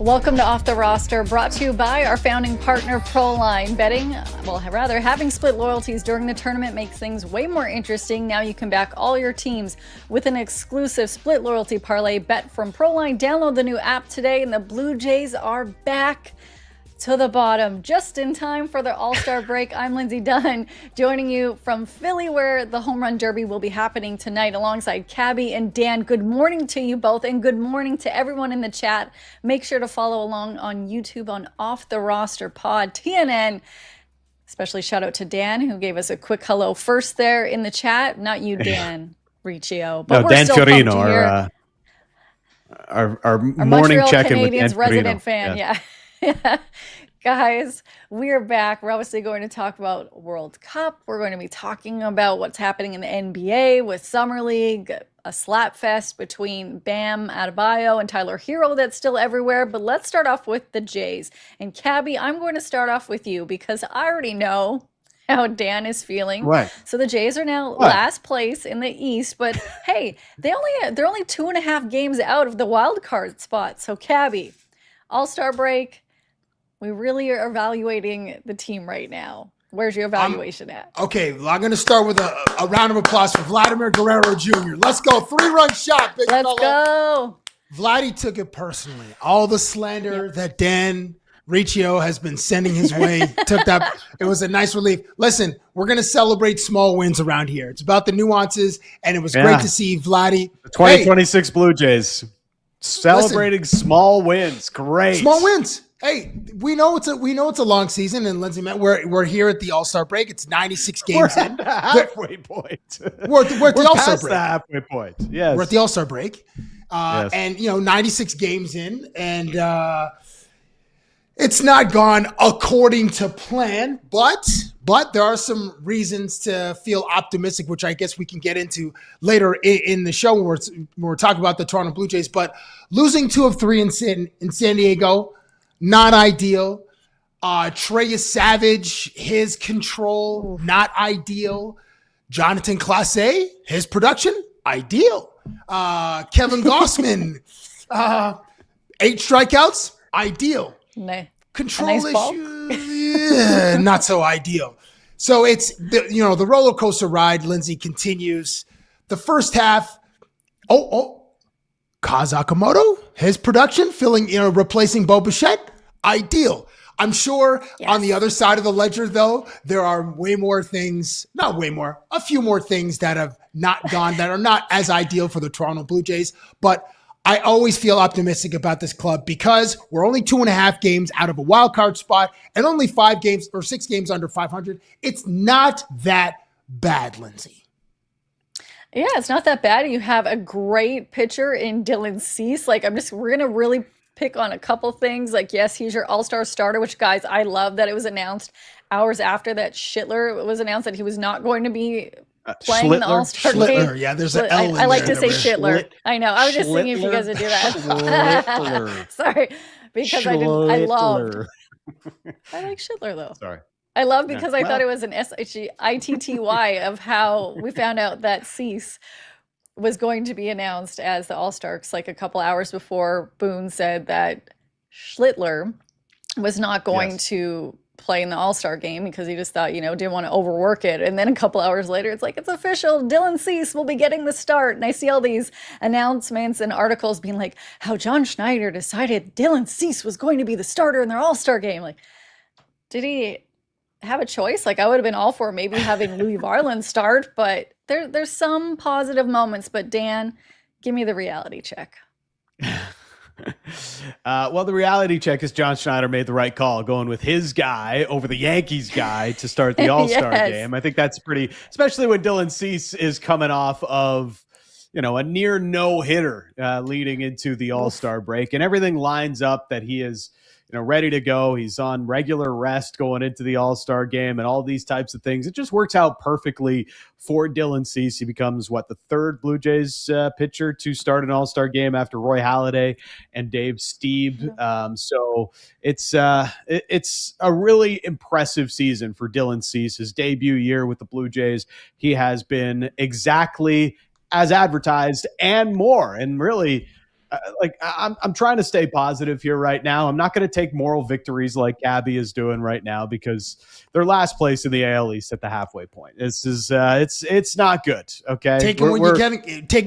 Welcome to Off the Roster, brought to you by our founding partner, Proline. Having split loyalties during the tournament makes things way more interesting. Now you can back all your teams with an exclusive split loyalty parlay bet from Proline. Download the new app today, and the Blue Jays are back to the bottom, just in time for the All-Star break. I'm Lindsay Dunn, joining you from Philly, where the Home Run Derby will be happening tonight, alongside Cabby and Dan. Good morning to you both, and good morning to everyone in the chat. Make sure to follow along on YouTube on Off the Roster Pod, TNN. Especially shout out to Dan, who gave us a quick hello first there in the chat. Not you, Dan Riccio, but no, we're Dan still Fiorino, our morning Montreal check-in with Dan Canadiens resident Fiorino. fan. Yeah. Guys, we are back. We're obviously going to talk about World Cup. We're going to be talking about what's happening in the NBA with Summer League, a slap fest between Bam Adebayo and Tyler Hero that's still everywhere. But let's start off with the Jays. And Cabby, I'm going to start off with you because I already know how Dan is feeling. What? So the Jays are now last place in the East, but hey, they're only 2.5 games out of the wild card spot. So Cabby, All-Star break. We really are evaluating the team right now. Where's your evaluation at? Okay, well, I'm going to start with a round of applause for Vladimir Guerrero Jr. Let's go. 3-run shot, big fella. Let's go. Vladdy took it personally. All the slander that Dan Riccio has been sending his way, took that. It was a nice relief. Listen, we're going to celebrate small wins around here. It's about the nuances, and it was great to see Vladdy. The 2026 Blue Jays celebrating small wins. Great. Small wins. Hey, we know it's a long season, and Lindsay, man, we're here at the All-Star break. It's 96 games in. The halfway point. We're at the All-Star break. The halfway point. Yes. We're at the All-Star break. Yes. And 96 games in, and it's not gone according to plan, but there are some reasons to feel optimistic, which I guess we can get into later in the show when we're talking about the Toronto Blue Jays. But losing 2 of 3 in San Diego, not ideal. Trey Savage, his control, not ideal. Jonathan Clase, his production, ideal. Kevin Gossman, 8 strikeouts, ideal. Control issue, not so ideal. So it's the roller coaster ride. Lindsay continues. The first half. Kaz Akamoto, his production, replacing Bo Bichette, ideal. I'm sure on the other side of the ledger, though, there are a few more things that have not gone, that are not as ideal for the Toronto Blue Jays. But I always feel optimistic about this club because we're only 2.5 games out of a wild card spot and only 5 games or 6 games under 500. It's not that bad, Lindsay. Yeah, it's not that bad. You have a great pitcher in Dylan Cease. We're going to really pick on a couple things. Yes, he's your all-star starter, which, guys, I love that it was announced hours after that Schlittler was announced that he was not going to be playing in the All-Star game. Yeah, there's an L in I like there. to say Schlittler. I know. I was just thinking if you guys would do that. Sorry. Because I like Schlittler, though. Sorry. I love because I thought it was an SHITTY of how we found out that Cease was going to be announced as the All-Star a couple hours before Boone said that Schlittler was not going to play in the All-Star game because he just thought, didn't want to overwork it. And then a couple hours later, it's it's official. Dylan Cease will be getting the start. And I see all these announcements and articles being like how John Schneider decided Dylan Cease was going to be the starter in their All-Star game. Did he have a choice? I would have been all for maybe having Louis Varland start, but there's some positive moments. But Dan, give me the reality check. Well, the reality check is John Schneider made the right call going with his guy over the Yankees guy to start the All-Star game. I think that's pretty, especially when Dylan Cease is coming off of, a near no-hitter leading into the All-Star break, and everything lines up that he is ready to go. He's on regular rest going into the All-Star game and all these types of things. It just works out perfectly for Dylan Cease. He becomes the 3rd Blue Jays pitcher to start an All-Star game after Roy Halladay and Dave Stieb. So it's a really impressive season for Dylan Cease. His debut year with the Blue Jays, he has been exactly as advertised and more. And really, I'm trying to stay positive here right now. I'm not going to take moral victories like Gabby is doing right now because they're last place in the AL East at the halfway point. This is it's not good. Okay, taking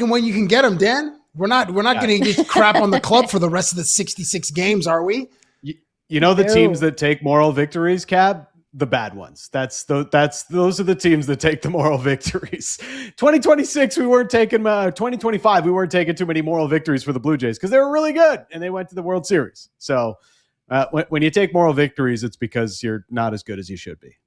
when you can get them, Dan. We're not going to just crap on the club for the rest of the 66 games, are we? You know the teams that take moral victories, Cab? The bad ones. Those are the teams that take the moral victories. 2026, we weren't taking 2025, we weren't taking too many moral victories for the Blue Jays because they were really good and they went to the World Series. So when you take moral victories, it's because you're not as good as you should be.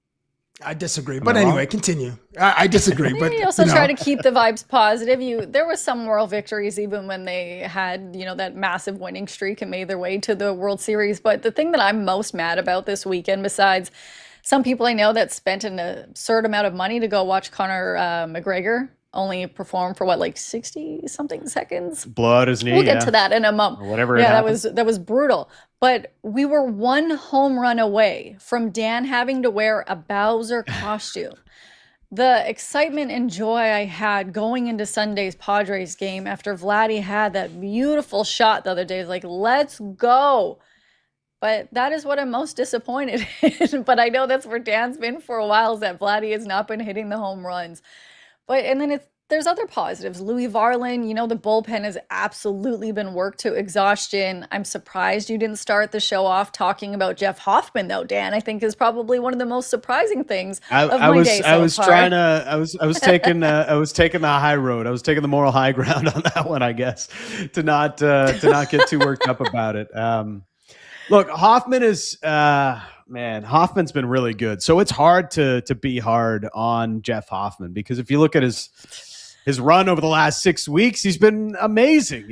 I disagree, but anyway, continue. I disagree, but you also try to keep the vibes positive. There was some moral victories even when they had, that massive winning streak and made their way to the World Series. But the thing that I'm most mad about this weekend, besides some people I know that spent an absurd amount of money to go watch Conor McGregor only perform for 60-something seconds. Blood his knee. We'll get to that in a moment. Or whatever. Yeah, that was brutal. But we were one home run away from Dan having to wear a Bowser costume. The excitement and joy I had going into Sunday's Padres game after Vladdy had that beautiful shot the other day, like, let's go. But that is what I'm most disappointed in. But I know that's where Dan's been for a while, is that Vladdy has not been hitting the home runs. And then there's other positives. Louis Varland, the bullpen has absolutely been worked to exhaustion. I'm surprised you didn't start the show off talking about Jeff Hoffman, though, Dan. I think is probably one of the most surprising things of my day so far. I was taking the high road. I was taking the moral high ground on that one, I guess, to not get too worked up about it. Look, Hoffman is Hoffman's been really good. So it's hard to be hard on Jeff Hoffman because if you look at his run over the last 6 weeks, he's been amazing.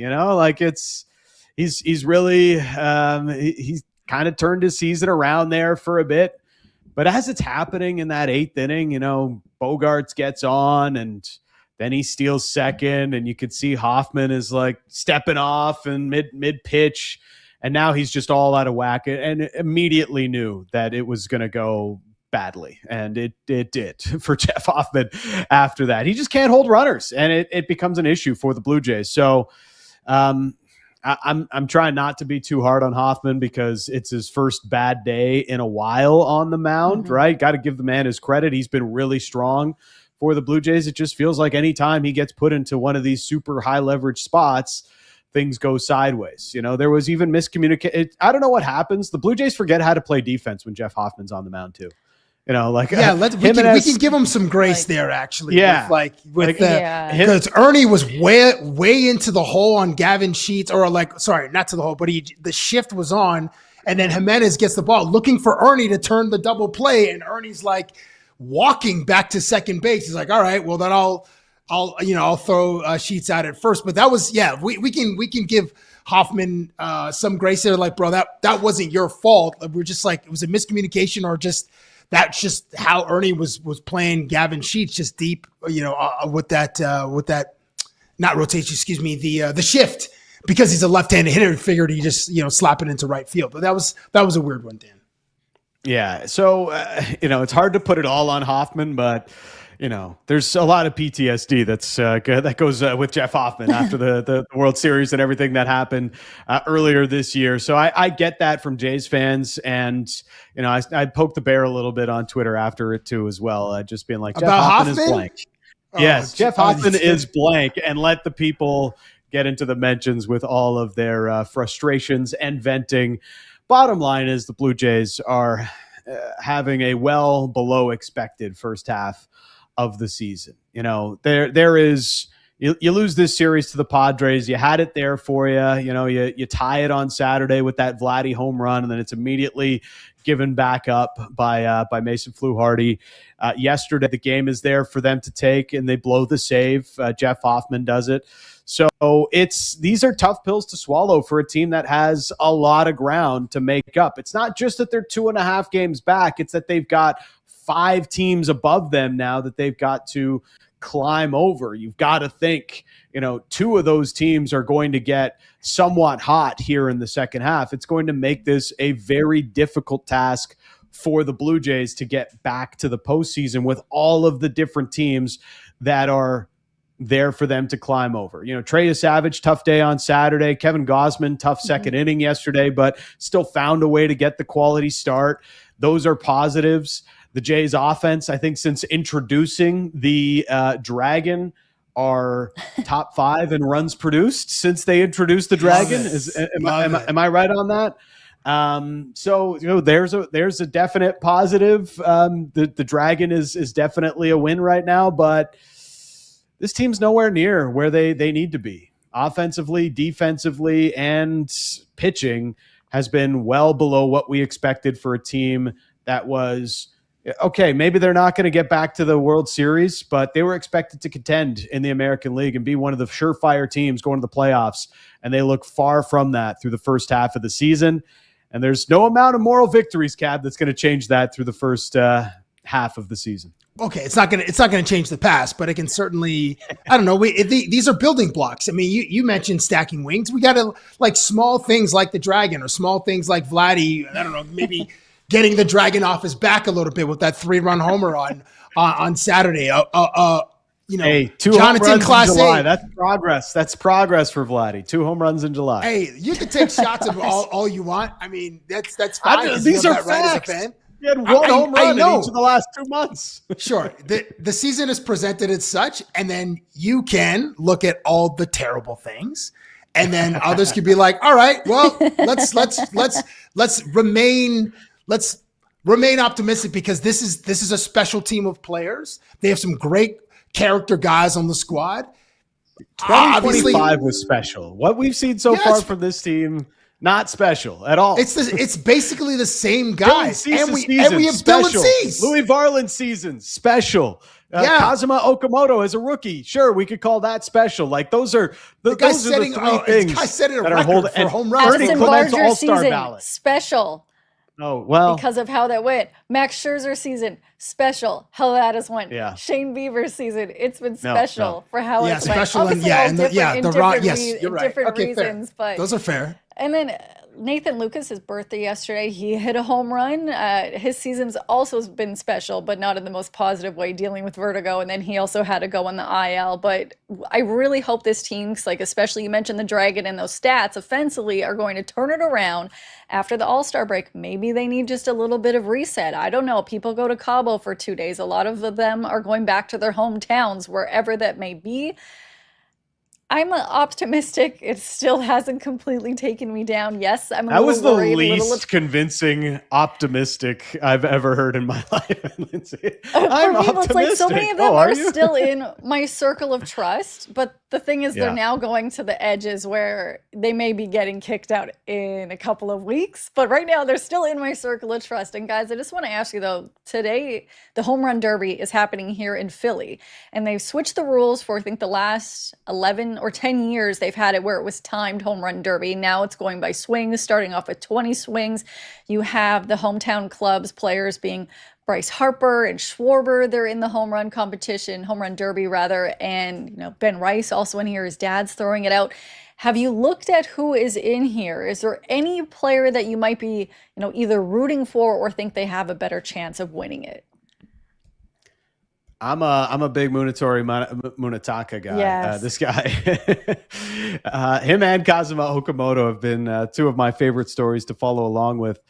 He's really he's kind of turned his season around there for a bit. But as it's happening in that 8th inning, Bogarts gets on and then he steals second, and you could see Hoffman is like stepping off and mid pitch. And now he's just all out of whack and immediately knew that it was going to go badly. And it did for Jeff Hoffman after that. He just can't hold runners, and it becomes an issue for the Blue Jays. So I'm trying not to be too hard on Hoffman because it's his first bad day in a while on the mound, right? Got to give the man his credit. He's been really strong for the Blue Jays. It just feels like anytime he gets put into one of these super high leverage spots, things go sideways. There was even miscommunication. I don't know what happens. The Blue Jays forget how to play defense when Jeff Hoffman's on the mound too. We can give him some grace there, actually. Yeah, because Ernie was way into the hole on Gavin Sheets, sorry, not to the hole, but the shift was on, and then Jimenez gets the ball looking for Ernie to turn the double play, and Ernie's like walking back to second base. He's like, all right, well then I'll throw Sheets out at first. But that was, we can give Hoffman some grace there. Like, bro, that wasn't your fault. We're just like, it was a miscommunication, or that's just how Ernie was playing Gavin Sheets just deep, with that not rotation, excuse me, the shift, because he's a left-handed hitter. Figured he just slap it into right field. But that was a weird one, Dan. Yeah. So it's hard to put it all on Hoffman, but there's a lot of PTSD that goes with Jeff Hoffman after the World Series and everything that happened earlier this year. So I get that from Jays fans, and I poked the bear a little bit on Twitter after it too as well, just being like, Jeff Hoffman is blank. Yes, Jeff Hoffman is blank, and let the people get into the mentions with all of their frustrations and venting. Bottom line is the Blue Jays are having a well below expected first half of the season. There is, you lose this series to the Padres. You had it there for you. You tie it on Saturday with that Vladdy home run, and then it's immediately given back up by Mason Fluharty. Yesterday, the game is there for them to take, and they blow the save. Jeff Hoffman does it. So these are tough pills to swallow for a team that has a lot of ground to make up. It's not just that they're 2.5 games back. It's that they've got 5 teams above them now that they've got to climb over. You've got to think, 2 of those teams are going to get somewhat hot here in the second half. It's going to make this a very difficult task for the Blue Jays to get back to the postseason with all of the different teams that are there for them to climb over. Trey Savage, tough day on Saturday. Kevin Gausman, tough second inning yesterday, but still found a way to get the quality start. Those are positives. The Jays offense, I think since introducing the Dragon, are top 5 in runs produced since they introduced the Dragon. Am I right on that? So there's a definite positive. The Dragon is definitely a win right now, but this team's nowhere near where they need to be. Offensively, defensively, and pitching has been well below what we expected for a team that was okay. Maybe they're not going to get back to the World Series, but they were expected to contend in the American League and be one of the surefire teams going to the playoffs. And they look far from that through the first half of the season. And there's no amount of moral victories, Cab, that's going to change that through the first half of the season. Okay, it's not gonna change the past, but it can certainly. I don't know. These are building blocks. I mean, you mentioned stacking wings. We got to like small things like the Dragon or small things like Vladdy. I don't know, maybe getting the Dragon off his back a little bit with that 3-run homer on Saturday. Hey, 2 Jonathan home runs Class in July. A. That's progress. That's progress for Vladdy. 2 home runs in July. Hey, you can take shots of all you want. I mean, that's fine. These are that facts. right as a fan. He had 1 home run in each of the last 2 months. Sure. The season is presented as such, and then you can look at all the terrible things, and then others could be like, all right, well, let's remain optimistic because this is a special team of players. They have some great character guys on the squad. 2025 was special. What we've seen so far from this team, not special at all. It's basically the same guys, and we have Dylan Cease. Louis Varland season special. Kazuma Okamoto as a rookie. Sure, we could call that special. Like those are the 3 things the guy setting a that record are holding for home runs. Austin Clement's Barger All-Star season ballot. special. Oh, well. Because of how that went. Max Scherzer season, special. How that has went. Yeah. Shane Bieber's season, it's been special for how it's special went. you're right. Different Okay, reasons, fair. but Those are fair. And then Nathan Lucas' birthday yesterday, he hit a home run. His season's also been special, but not in the most positive way, dealing with vertigo. And then he also had to go on the IL. But I really hope this team, like especially you mentioned the Dragon and those stats offensively, are going to turn it around after the All-Star break. Maybe they need just a little bit of reset. I don't know. People go to Cabo for 2 days. A lot of them are going back to their hometowns, wherever that may be. I'm optimistic. It still hasn't completely taken me down. Yes, I'm a little worried. That was the least convincing optimistic I've ever heard in my life, Lindsay. I'm optimistic. It's like so many of them are still in my circle of trust, but the thing is they're now going to the edges where they may be getting kicked out in a couple of weeks, but right now they're still in my circle of trust. And guys, I just want to ask you though, today the home run derby is happening here in Philly, and they've switched the rules for I think the last 11 or 10 years. They've had it where it was timed home run derby. Now it's going by swings, starting off with 20 swings. You have the hometown clubs players being Bryce Harper and Schwarber. They're in the home run competition, home run derby rather. And, Ben Rice also in here. His dad's throwing it out. Have you looked at who is in here? Is there any player that you might be, either rooting for or think they have a better chance of winning it? I'm a big Munetaka guy. Yes. This guy, him and Kazuma Okamoto have been 2 of my favorite stories to follow along with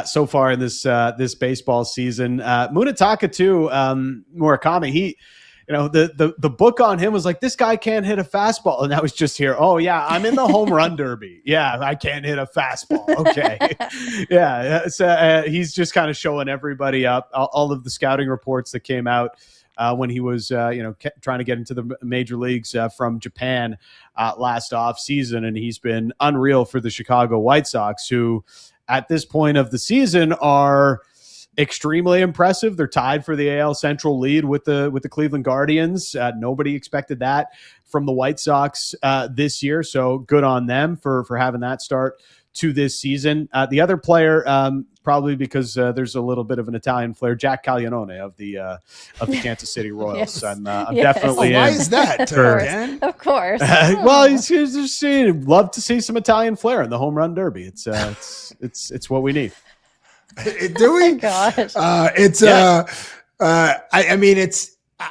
so far in this baseball season. Munetaka too, Murakami. He, the book on him was like, this guy can't hit a fastball, and that was just here. Oh yeah, I'm in the home run derby. Yeah, I can't hit a fastball. Okay, yeah. So he's just kind of showing everybody up. All of the scouting reports that came out. When he was, trying to get into the major leagues from Japan last offseason. And he's been unreal for the Chicago White Sox, who at this point of the season are extremely impressive. They're tied for the AL Central lead with the Cleveland Guardians. Nobody expected that from the White Sox this year. So good on them for having that start to this season. The other player, probably because there's a little bit of an Italian flair, Jack Caglianone of the Kansas City Royals. Yes. I'm definitely why is that? Of course. Well, he's just love to see some Italian flair in the home run derby. It's what we need. Do we? Oh, gosh. I mean,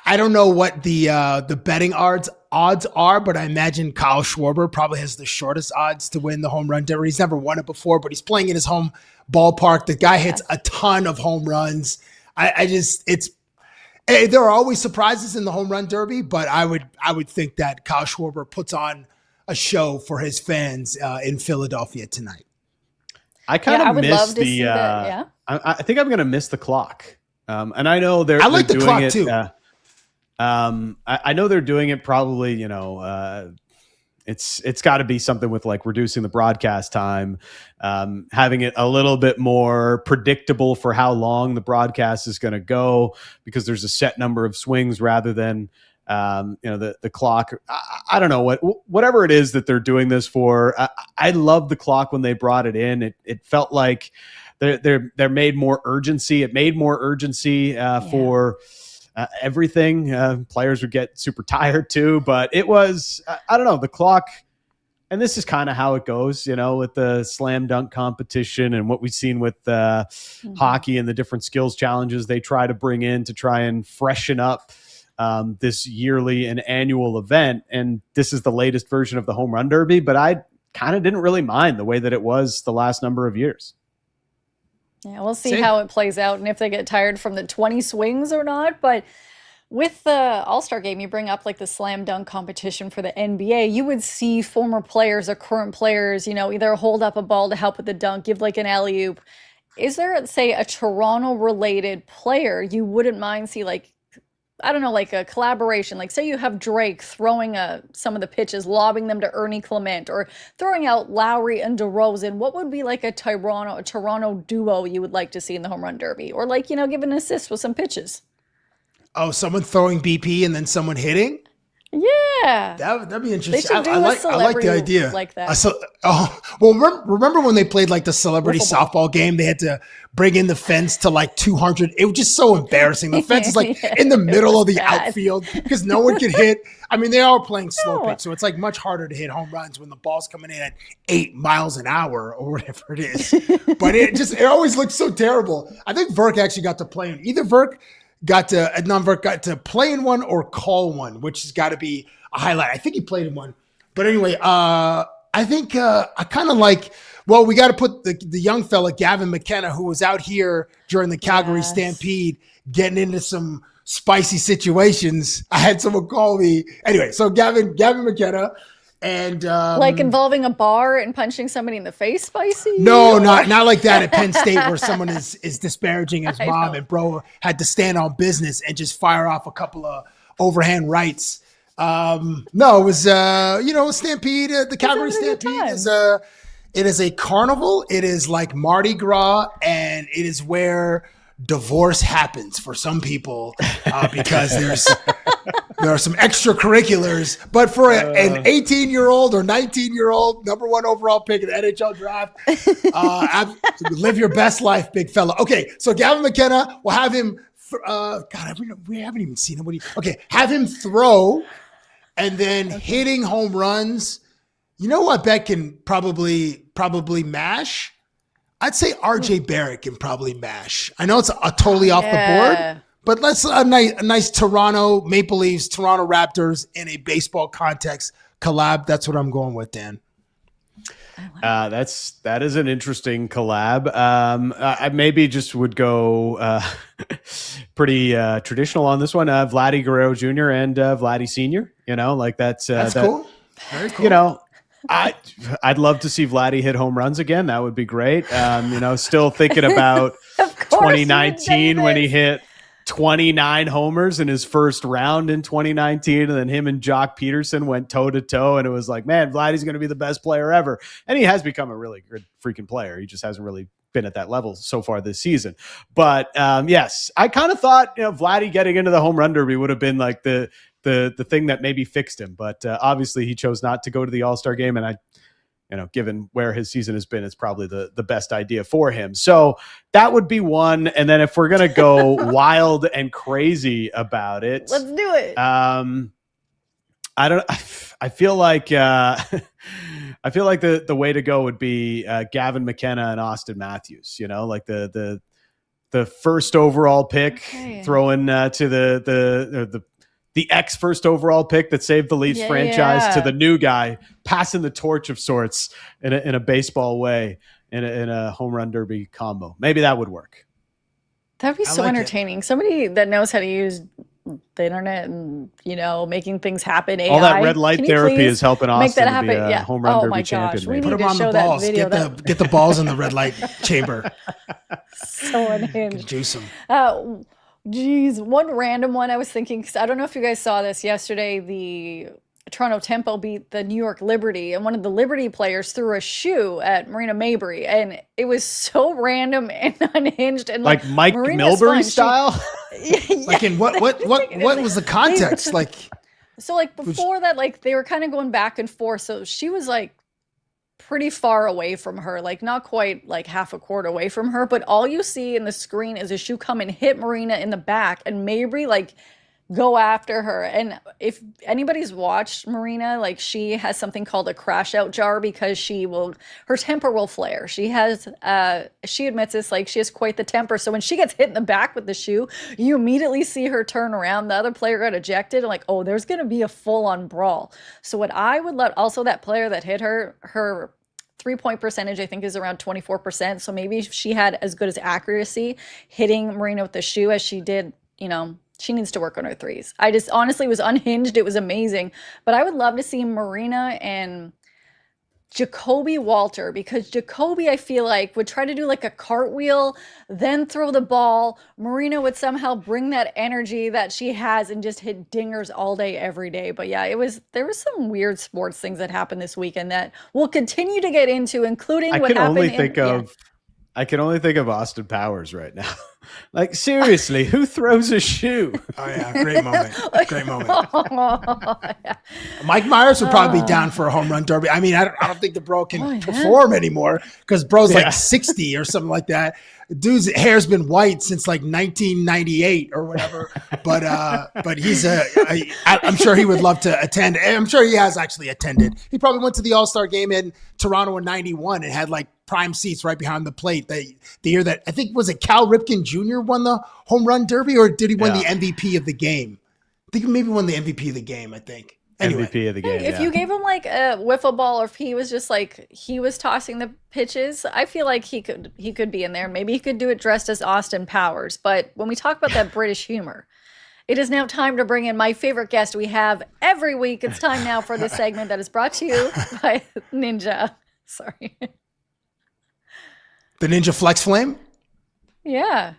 I don't know what the betting odds are, but I imagine Kyle Schwarber probably has the shortest odds to win the home run derby. He's never won it before, but he's playing in his home ballpark. The guy hits a ton of home runs. There are always surprises in the home run derby, but I would think that Kyle Schwarber puts on a show for his fans in Philadelphia tonight. I kind of miss the. I think I'm going to miss the clock, and I know they're. I like they're the doing clock it, too. I know they're doing it probably. It's got to be something with like reducing the broadcast time, having it a little bit more predictable for how long the broadcast is going to go, because there's a set number of swings rather than the clock. I don't know whatever it is that they're doing this for. I love the clock when they brought it in. It felt like they're made more urgency. It made more urgency for everything. Players would get super tired too, but it was I don't know, the clock. And this is kind of how it goes, with the slam dunk competition and what we've seen with hockey and the different skills challenges they try to bring in to try and freshen up this yearly and annual event. And this is the latest version of the home run derby, but I kind of didn't really mind the way that it was the last number of years. Yeah, we'll see how it plays out and if they get tired from the 20 swings or not. But with the All-Star Game, you bring up like the slam dunk competition for the NBA. You would see former players or current players, either hold up a ball to help with the dunk, give like an alley-oop. Is there, say, a Toronto-related player you wouldn't mind see like, I don't know, like a collaboration, like say you have Drake throwing some of the pitches, lobbing them to Ernie Clement, or throwing out Lowry and DeRozan? What would be like a Toronto duo you would like to see in the home run derby? Or like, give an assist with some pitches. Oh, someone throwing BP and then someone hitting? Yeah. That'd be interesting. They should do I like the idea. Like that. Remember when they played like the celebrity softball game? They had to bring in the fence to like 200. It was just so embarrassing. The fence is like in the middle of the outfield because no one could hit. I mean, they are playing slow pitch, so it's like much harder to hit home runs when the ball's coming in at 8 miles an hour or whatever it is. But it always looks so terrible. I think Verk actually got to play in either Verk got to play in one or call one, which has got to be a highlight. I think he played in one. But anyway, I think I kind of like, we got to put the young fella, Gavin McKenna, who was out here during the Calgary Stampede, getting into some spicy situations. I had someone call me. Anyway, so Gavin McKenna. And like involving a bar and punching somebody in the face, spicy? No, not like that at Penn State where someone is disparaging his mom and bro had to stand on business and just fire off a couple of overhand rights. No, it was a Stampede. The Calgary Stampede is a carnival. It is like Mardi Gras, and it is where divorce happens for some people because there are some extracurriculars, but for an 18-year-old or 19-year-old number 1 overall pick in the NHL draft, live your best life, big fella. Okay, so Gavin McKenna, we'll have him. We haven't even seen him. Have him throw, and then hitting home runs. You know what bet can probably mash? I'd say RJ Barrett can probably mash. I know it's totally off the board, but let's a nice Toronto Maple Leafs, Toronto Raptors in a baseball context collab. That's what I'm going with, Dan. That is an interesting collab. I maybe just would go pretty traditional on this one. Vladdy Guerrero Jr. and Vladdy Sr. That's cool. Very cool. I'd love to see Vladdy hit home runs again. That would be great. Still thinking about 2019 when he hit 29 homers in his first round in 2019. And then him and Jock Peterson went toe to toe. And it was like, man, Vladdy's going to be the best player ever. And he has become a really good freaking player. He just hasn't really been at that level so far this season. But yes, I kind of thought, Vladdy getting into the home run derby would have been like the thing that maybe fixed him, but obviously he chose not to go to the All-Star game. And given where his season has been, it's probably the best idea for him. So that would be one. And then if we're going to go wild and crazy about it, let's do it. I feel like the way to go would be Gavin McKenna and Austin Matthews, like the the first overall pick, throwing to the ex first overall pick that saved the Leafs franchise to the new guy, passing the torch of sorts in a baseball way in a home run derby combo. Maybe that would work. That'd be so entertaining. Somebody that knows how to use the internet and, making things happen. AI. All that red light therapy is helping Austin to be a home run derby champion. We need Put to him on show the balls. That video. Get the balls in the red light chamber. So unhinged. Juice them. Geez, one random one I was thinking, because I don't know if you guys saw this yesterday, the Toronto Tempo beat the New York Liberty, and one of the Liberty players threw a shoe at Marina Mabrey, and it was so random and unhinged, and like Mike Milbury style. Like in what was the context? So before that, they were kind of going back and forth. So she was pretty far away from her, not quite half a court away from her, but all you see in the screen is a shoe come and hit Marina in the back, and Mabrey go after her. And if anybody's watched Marina, she has something called a crash out jar, because her temper will flare. She admits this, she has quite the temper. So when she gets hit in the back with the shoe, you immediately see her turn around. The other player got ejected, and oh, there's going to be a full on brawl. So what I would let, also that player that hit her 3-point percentage, I think, is around 24%. So maybe if she had as good as accuracy hitting Marina with the shoe as she did, she needs to work on her threes. I just honestly was unhinged. It was amazing. But I would love to see Marina and Jacoby Walter, because Jacoby, I feel would try to do a cartwheel, then throw the ball. Marina would somehow bring that energy that she has and just hit dingers all day, every day. But yeah, there was some weird sports things that happened this weekend that we'll continue to get into, including what happened. I can only think of Austin Powers right now. Seriously, who throws a shoe? Oh yeah, great moment. Great moment. Yeah. Mike Myers would probably be down for a home run derby. I mean, I don't think the bro can perform anymore, because bro's 60 or something like that. Dude's hair's been white since 1998 or whatever. But he's I'm sure he would love to attend. I'm sure he has actually attended. He probably went to the All-Star game in Toronto in '91 and had prime seats right behind the plate. The year that, I think, was it Cal Ripken Jr. won the home run derby, or did he win the MVP of the game? I think he maybe won the MVP of the game, I think. Anyway. MVP of the game. If you gave him a wiffle ball, or if he was just he was tossing the pitches, I feel he could be in there. Maybe he could do it dressed as Austin Powers. But when we talk about that British humor, it is now time to bring in my favorite guest we have every week. It's time now for this segment that is brought to you by Ninja. Sorry. The Ninja Flex Flame? Yeah.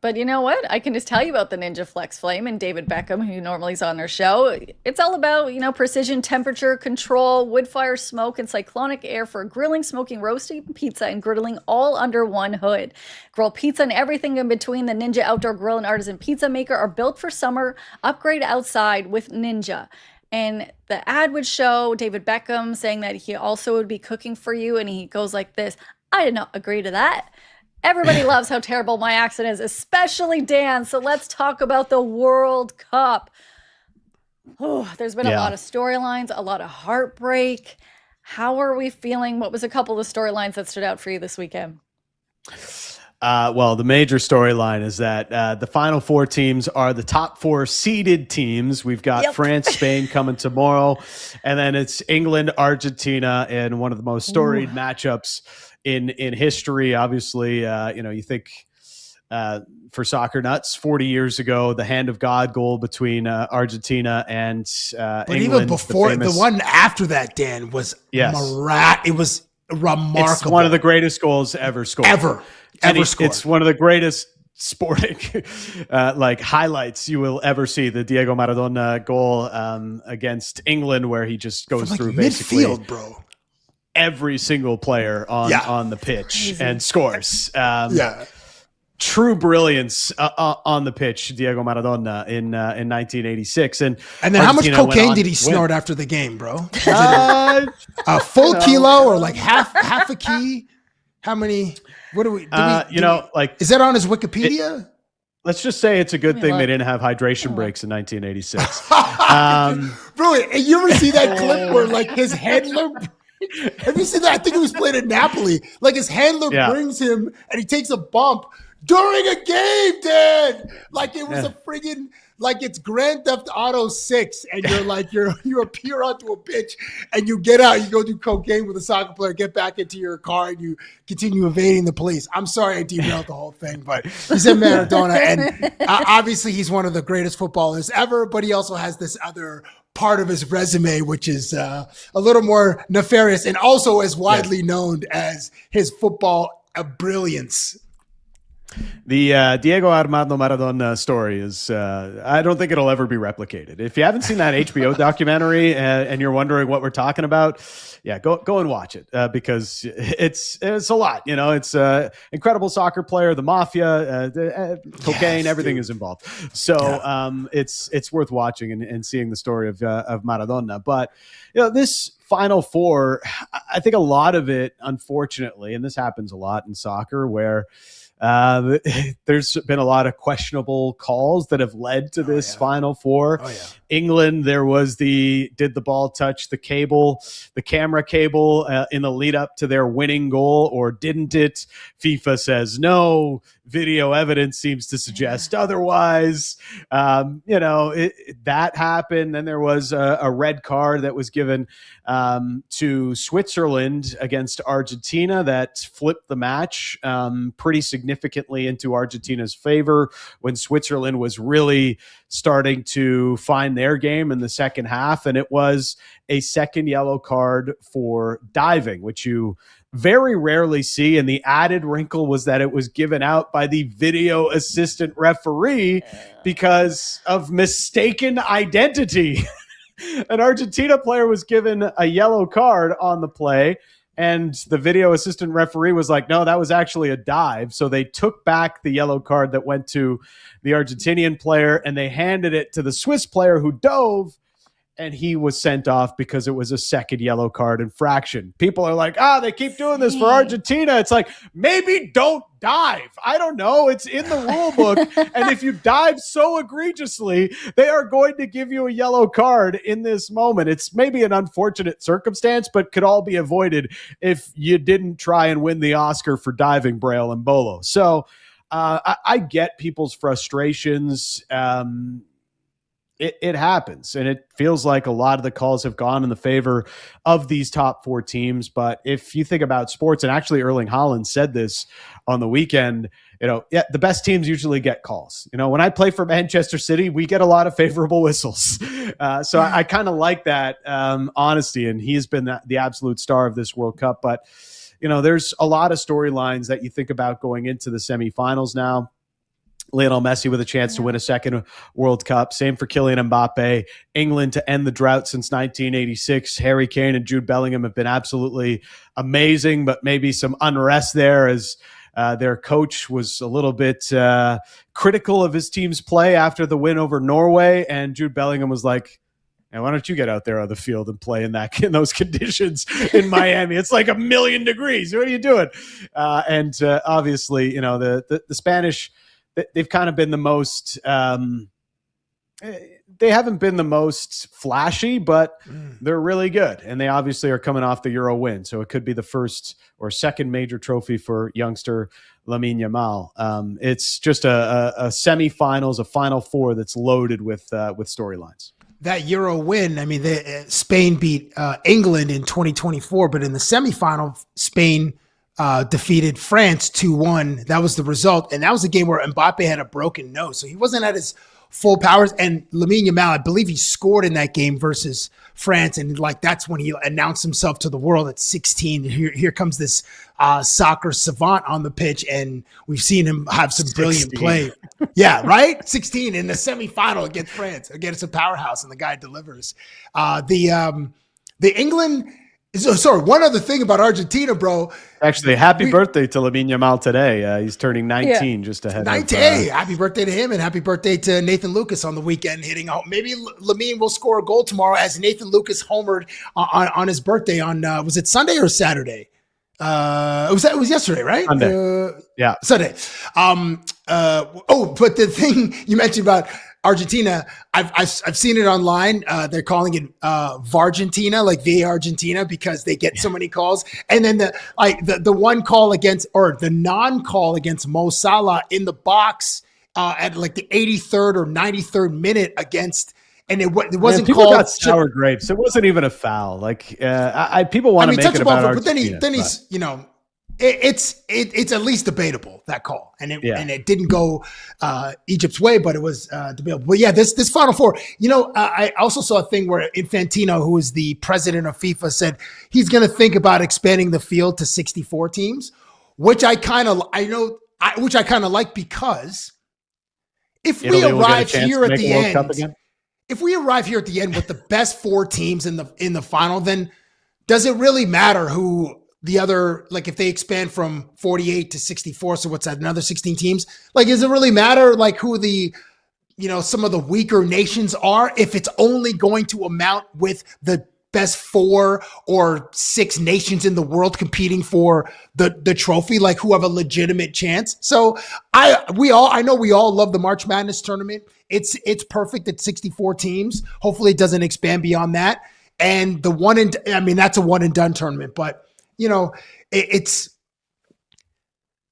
But you know what? I can just tell you about the Ninja Flex Flame and David Beckham, who normally is on our show. It's all about, precision temperature control, wood fire smoke, and cyclonic air for grilling, smoking, roasting pizza, and griddling all under one hood. Grill pizza and everything in between. The Ninja Outdoor Grill and Artisan Pizza Maker are built for summer. Upgrade outside with Ninja. And the ad would show David Beckham saying that he also would be cooking for you. And he goes like this: I did not agree to that. Everybody loves how terrible my accent is, especially Dan. So let's talk about the World Cup. Oh, there's been a lot of storylines, a lot of heartbreak. How are we feeling? What was a couple of the storylines that stood out for you this weekend? Well, the major storyline is that the final four teams are the top four seeded teams. We've got France, Spain coming tomorrow, and then it's England, Argentina, and one of the most storied matchups in history. Obviously, you think for soccer nuts, 40 years ago, the hand of God goal between Argentina and but England. Even before the one after that, Dan, was it was remarkable. It's one of the greatest goals ever scored. Ever scored. It's one of the greatest sporting highlights you will ever see. The Diego Maradona goal against England, where he just goes through basically midfield, bro, every single player on the pitch and scores. True brilliance on the pitch, Diego Maradona in 1986. And then how much cocaine did he snort after the game, bro? A full kilo or half a key? How many? What do we? Is that on his Wikipedia? Let's just say it's a good thing they didn't have hydration breaks in 1986. Bro, you ever see that clip where his handler? Have you seen that? I think it was played at Napoli. His handler brings him and he takes a bump during a game, Dan. Like it was a friggin' like it's Grand Theft Auto 6, and you're like you appear onto a pitch, and you get out, you go do cocaine with a soccer player, get back into your car, and you continue evading the police. I'm sorry I derailed the whole thing, but he's in Maradona, and obviously he's one of the greatest footballers ever. But he also has this other part of his resume, which is a little more nefarious, and also as widely known as his football brilliance. The Diego Armando Maradona story is, I don't think it'll ever be replicated. If you haven't seen that HBO documentary and you're wondering what we're talking about, go and watch it because it's a lot. You know, it's incredible soccer player, the mafia, cocaine, everything is involved. So it's worth watching and seeing the story of Maradona. But you know, this Final Four, I think a lot of it, unfortunately, and this happens a lot in soccer, where there's been a lot of questionable calls that have led to this Final Four. England, there was did the ball touch the camera cable in the lead up to their winning goal, or didn't it? FIFA says no. Video evidence seems to suggest otherwise. That happened. Then there was a red card that was given to Switzerland against Argentina that flipped the match pretty significantly into Argentina's favor when Switzerland was really starting to find their game in the second half. And it was a second yellow card for diving, which you very rarely see. And the added wrinkle was that it was given out by the video assistant referee because of mistaken identity. An Argentina player was given a yellow card on the play, and the video assistant referee was like, no, that was actually a dive. So they took back the yellow card that went to the Argentinian player, and they handed it to the Swiss player who dove, and he was sent off because it was a second yellow card infraction. People are like, they keep doing this for Argentina. It's like, maybe don't dive. I don't know. It's in the rule book. And if you dive so egregiously, they are going to give you a yellow card in this moment. It's maybe an unfortunate circumstance, but could all be avoided if you didn't try and win the Oscar for diving, Braille and Bolo. So I get people's frustrations. It happens, and it feels like a lot of the calls have gone in the favor of these top four teams. But if you think about sports, and actually Erling Haaland said this on the weekend, the best teams usually get calls. When I play for Manchester City, we get a lot of favorable whistles. So I kind of like that honesty, and he's been the absolute star of this World Cup. But, there's a lot of storylines that you think about going into the semifinals now. Lionel Messi with a chance to win a second World Cup. Same for Kylian Mbappe. England to end the drought since 1986. Harry Kane and Jude Bellingham have been absolutely amazing, but maybe some unrest there as their coach was a little bit critical of his team's play after the win over Norway. And Jude Bellingham was like, and why don't you get out there on the field and play in those conditions in Miami? It's like 1,000,000 degrees. What are you doing? And obviously, the Spanish, they've kind of been the most they haven't been the most flashy, but they're really good. And they obviously are coming off the Euro win. So it could be the first or second major trophy for youngster Lamine Yamal. It's just a semifinals, a Final Four that's loaded with storylines. That Euro win, I mean, Spain beat England in 2024, but in the semifinal, Spain defeated France 2-1. That was the result. And that was a game where Mbappe had a broken nose. So he wasn't at his full powers. And Lamine Yamal, I believe he scored in that game versus France. And that's when he announced himself to the world at 16. Here comes this soccer savant on the pitch. And we've seen him have some brilliant play. Yeah, right? 16 in the semifinal against France, against a powerhouse. And the guy delivers. The England... Sorry, one other thing about Argentina, bro. Actually, happy birthday to Lamine Yamal today. He's turning 19 just ahead 19. Hey, happy birthday to him, and happy birthday to Nathan Lucas on the weekend hitting home. Maybe Lamine will score a goal tomorrow as Nathan Lucas homered on his birthday on, was it Sunday or Saturday? It was yesterday, right? Sunday. Sunday. But the thing you mentioned about Argentina, I've seen it online. They're calling it Vargentina, like VA Argentina, because they get so many calls. And then the one call against, or the non-call against Mo Salah in the box at like the 83rd or 93rd minute against. And it wasn't people called got sour grapes. It wasn't even a foul. Like people want to make it about Argentina. But then he's it's at least debatable, that call, and it didn't go Egypt's way, but it was debatable. But yeah, this Final Four. I also saw a thing where Infantino, who is the president of FIFA, said he's going to think about expanding the field to 64 teams, which I kind of like, because if we arrive here at the end. If we arrive here at the end with the best 4 teams in the final, then does it really matter who the other, like if they expand from 48 to 64, so what's that, another 16 teams? Like, does it really matter like who the, some of the weaker nations are, if it's only going to amount with the best 4 or 6 nations in the world competing for the trophy, like who have a legitimate chance? So I know we all love the March Madness tournament. It's perfect at 64 teams. Hopefully it doesn't expand beyond that. And that's a one and done tournament, but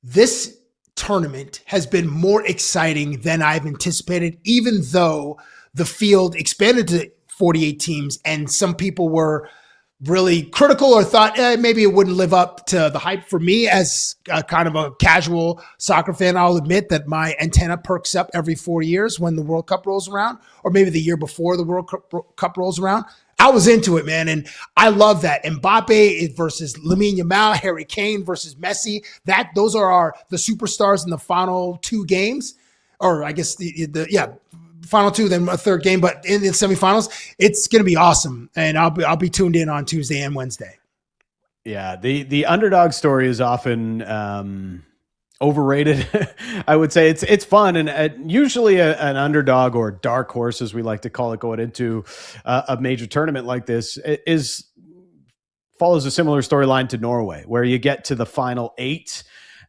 this tournament has been more exciting than I've anticipated, even though the field expanded to 48 teams and some people were really critical or thought maybe it wouldn't live up to the hype. For me, as kind of a casual soccer fan, I'll admit that my antenna perks up every 4 years when the World Cup rolls around, or maybe the year before the World Cup rolls around. I was into it, man, and I love that. Mbappe versus Lamine Yamal, Harry Kane versus Messi. Those are the superstars in the final 2 games, or I guess final 2, then a third game. But in the semifinals, it's going to be awesome, and I'll be tuned in on Tuesday and Wednesday. Yeah, the underdog story is often overrated. I would say it's fun, and usually an underdog, or dark horse as we like to call it, going into a major tournament like this follows a similar storyline to Norway, where you get to the final 8,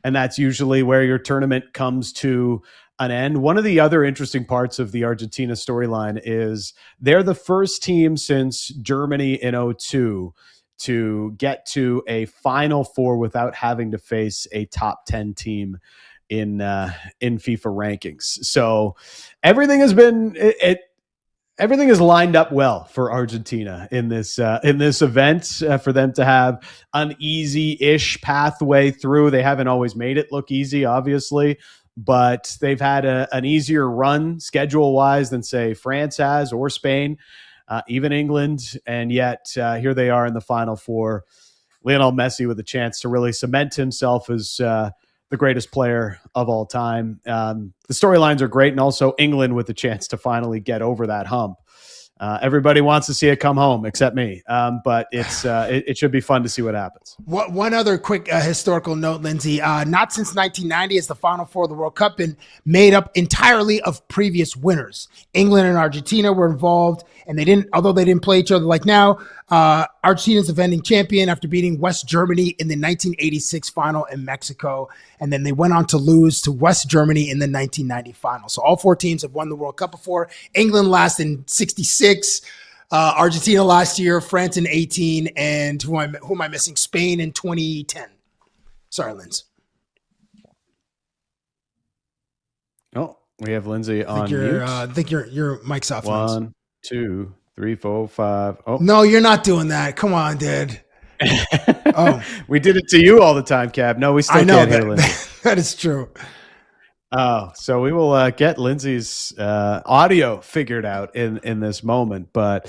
and that's usually where your tournament comes to an end. One of the other interesting parts of the Argentina storyline is they're the first team since Germany in 2002 to get to a Final Four without having to face a top 10 team in FIFA rankings. So everything has been everything is lined up well for Argentina in this event, for them to have an easy-ish pathway through. They haven't always made it look easy, obviously, but they've had an easier run schedule-wise than, say, France has, or Spain. Even England, and yet here they are in the Final Four. Lionel Messi with a chance to really cement himself as the greatest player of all time. The storylines are great, and also England with the chance to finally get over that hump. Everybody wants to see it come home except me, but it should be fun to see what happens. One other quick historical note, Lindsay. Not since 1990 has the Final Four of the World Cup been made up entirely of previous winners. England and Argentina were involved, and although they didn't play each other like now, Argentina's the defending champion after beating West Germany in the 1986 final in Mexico, and then they went on to lose to West Germany in the 1990 final. So all 4 teams have won the World Cup before. England last in 66, Argentina last year, France in 18, and who am I missing? Spain in 2010. Sorry, Lindsay. Oh, we have Lindsay on mute. I think your mic's off. 1, 2, 3, 4, 5. Oh no, you're not doing that. Come on, dude. Oh, we did it to you all the time, Cab. No, we still can't hear Lindsay. That is true. Oh, so we will get Lindsay's audio figured out in this moment, but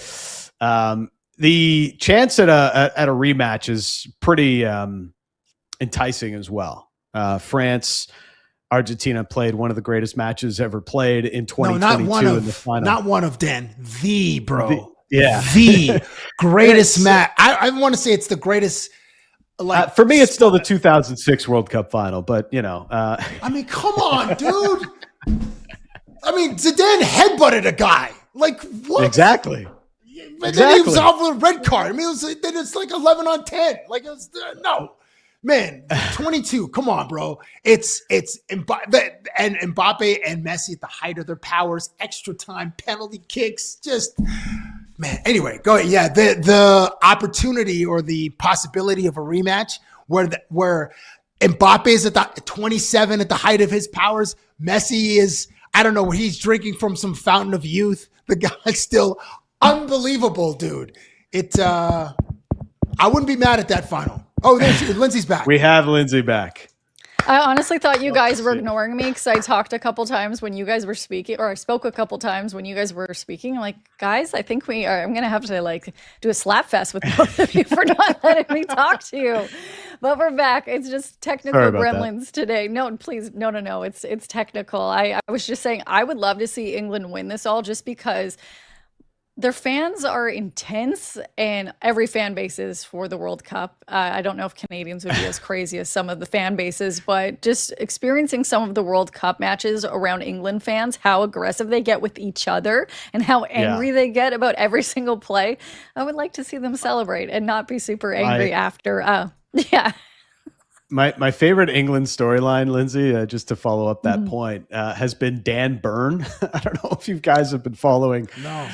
the chance at a rematch is pretty enticing as well. France, Argentina played one of the greatest matches ever played in 2022 in the final. Not one of, Dan. The greatest match. I want to say it's the greatest. For me, it's still the 2006 World Cup final, but I mean, come on, dude. I mean, Zidane headbutted a guy. Like, what? Exactly. And then he was off with a red card. I mean, it's like 11 on 10. Like, it was, no. Man, 22. Come on, bro. It's Mbappe and Messi at the height of their powers. Extra time, penalty kicks. Just man. Anyway, go ahead. Yeah, the opportunity or the possibility of a rematch where Mbappe is at the 27 at the height of his powers. Messi is, I don't know, he's drinking from some fountain of youth. The guy's still unbelievable, dude. I wouldn't be mad at that final. Oh, Lindsay's back. We have Lindsay back. I honestly thought you guys were ignoring me because I talked a couple times when you guys were speaking, or I spoke a couple times when you guys were speaking. I'm like, guys, I think I'm going to have to like do a slap fest with both of you for not letting me talk to you. But we're back. It's just technical gremlins today. No, please. No. It's technical. I was just saying I would love to see England win this all just because their fans are intense, and every fan base is for the World Cup. I don't know if Canadians would be as crazy as some of the fan bases, but just experiencing some of the World Cup matches around England fans, how aggressive they get with each other and how angry they get about every single play. I would like to see them celebrate and not be super angry after. Yeah. My favorite England storyline, Lindsay, just to follow up that point, has been Dan Burn. I don't know if you guys have been following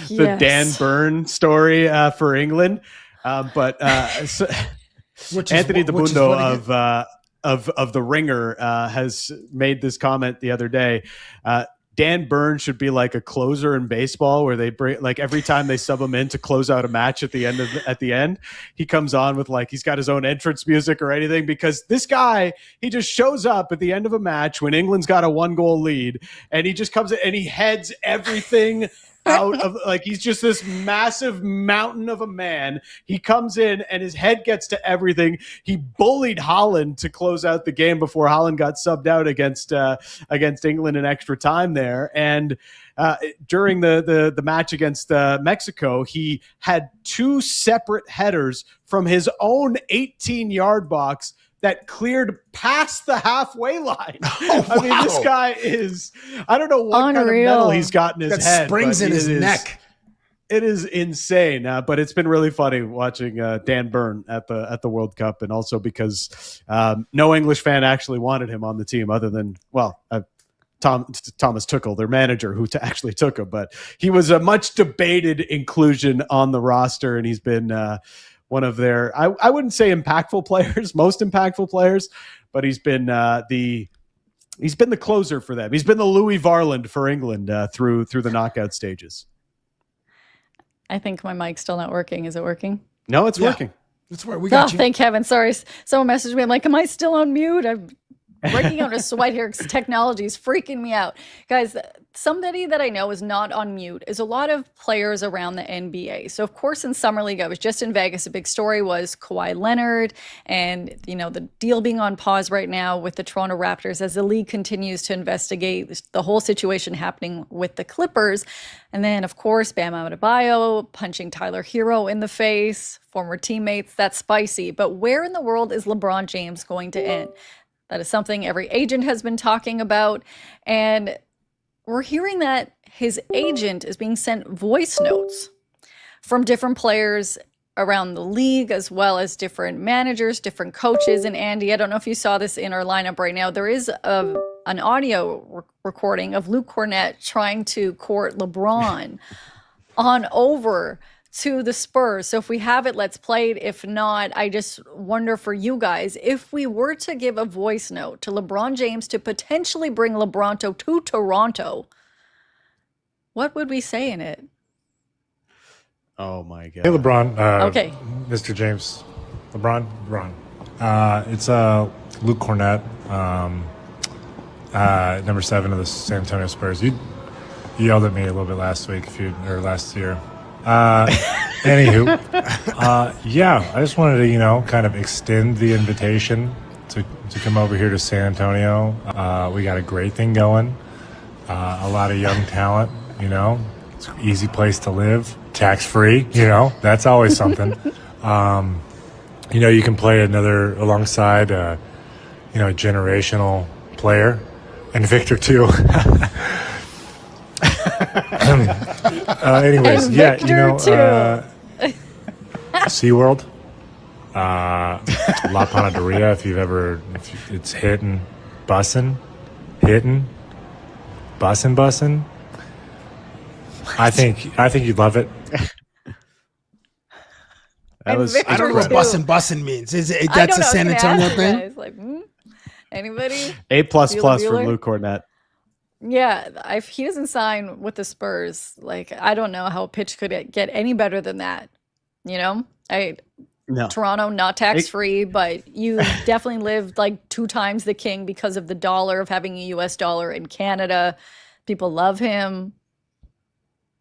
the Dan Burn story for England, but Anthony DeBundo of The Ringer has made this comment the other day. Dan Burn should be like a closer in baseball, where they bring, like, every time they sub him in to close out a match at the end, he comes on with, like, he's got his own entrance music or anything, because this guy, he just shows up at the end of a match when England's got a 1-goal lead, and he just comes in and he heads everything out of, like, he's just this massive mountain of a man. He comes in and his head gets to everything. He bullied Holland to close out the game before Holland got subbed out against England in extra time there. And during the match against Mexico, he had 2 separate headers from his own 18-yard box that cleared past the halfway line. Oh, wow. I mean, this guy is, I don't know what kind of metal he's got in his head. Springs in his neck. It is insane, but it's been really funny watching Dan Burn at the World Cup, and also because no English fan actually wanted him on the team other than, Thomas Tuchel, their manager, who actually took him. But he was a much debated inclusion on the roster, and he's been one of their, I wouldn't say impactful players, most impactful players, but he's been the closer for them. He's been the Louis Varland for England through the knockout stages. I think my mic's still not working. Is it working? No, it's working. That's where we got you. Thank heaven. Sorry. Someone messaged me. I'm like, am I still on mute? I'm breaking out into sweat here because technology is freaking me out. Guys, somebody that I know is not on mute is a lot of players around the NBA. So, of course, in Summer League, I was just in Vegas. A big story was Kawhi Leonard and, the deal being on pause right now with the Toronto Raptors as the league continues to investigate the whole situation happening with the Clippers. And then, of course, Bam Adebayo punching Tyler Hero in the face, former teammates. That's spicy. But where in the world is LeBron James going to end? That is something every agent has been talking about. And we're hearing that his agent is being sent voice notes from different players around the league, as well as different managers, different coaches. And Andy, I don't know if you saw this in our lineup right now. There is an audio recording of Luke Cornett trying to court LeBron on over to the Spurs. So if we have it, let's play it. If not, I just wonder for you guys, if we were to give a voice note to LeBron James to potentially bring LeBron to Toronto, what would we say in it? Oh my God. Hey, LeBron. Okay. Mr. James. LeBron. It's Luke Cornett, number 7 of the San Antonio Spurs. You yelled at me a little bit last year. Anywho, I just wanted to, kind of extend the invitation to come over here to San Antonio. We got a great thing going, a lot of young talent, it's an easy place to live, tax-free, that's always something. You can play alongside, a generational player, and Victor too. Anyways, SeaWorld. La Panaderia, if it's hitting, bussin'. I think you'd love it. I don't know what bussin' means. That's a San Antonio thing? Like, anybody? A++ from Lou Cornett. Yeah, if he doesn't sign with the Spurs, like, I don't know how a pitch could get any better than that. You know, No. Toronto, not tax-free, but you definitely lived like 2 times the king because of the dollar, of having a U.S. dollar in Canada. People love him.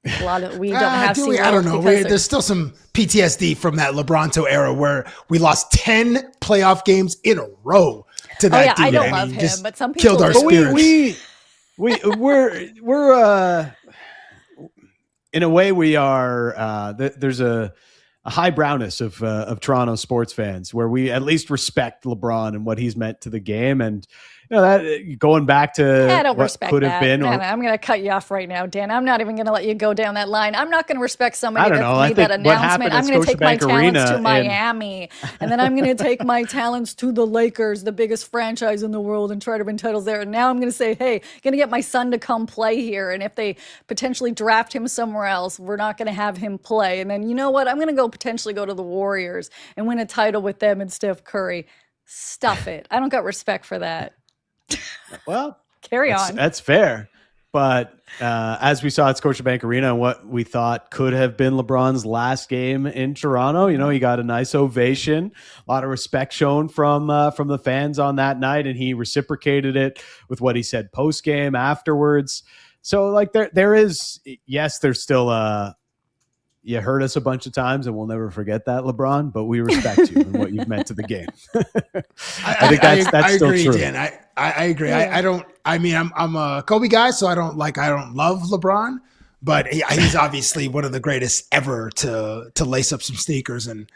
We don't have to. I don't know. There's still some PTSD from that LeBronto era where we lost 10 playoff games in a row to that team. I don't love him, but some people killed our spirits. We're in a way we are. There's a high brownness of Toronto sports fans where we at least respect LeBron and what he's meant to the game. And that going back to what could have been. Man, I'm going to cut you off right now, Dan. I'm not even going to let you go down that line. I'm not going to respect somebody that made that announcement. I'm going to take my talents to Miami, and then I'm going to take my talents to the Lakers, the biggest franchise in the world, and try to win titles there. And now I'm going to say, hey, going to get my son to come play here. And if they potentially draft him somewhere else, we're not going to have him play. And then you know what? I'm going to potentially go to the Warriors and win a title with them and Steph Curry. Stuff it. I don't got respect for that. Well, carry on. That's fair. But as we saw at Scotiabank Arena, what we thought could have been LeBron's last game in Toronto, he got a nice ovation, a lot of respect shown from the fans on that night, and he reciprocated it with what he said post game afterwards. So, like, there is, yes, there's still you hurt us a bunch of times, and we'll never forget that, LeBron. But we respect you and what you've meant to the game. I think that's still agree, true. Dan. I agree. Yeah. I'm a Kobe guy, so I don't love LeBron, but he's obviously one of the greatest ever to lace up some sneakers and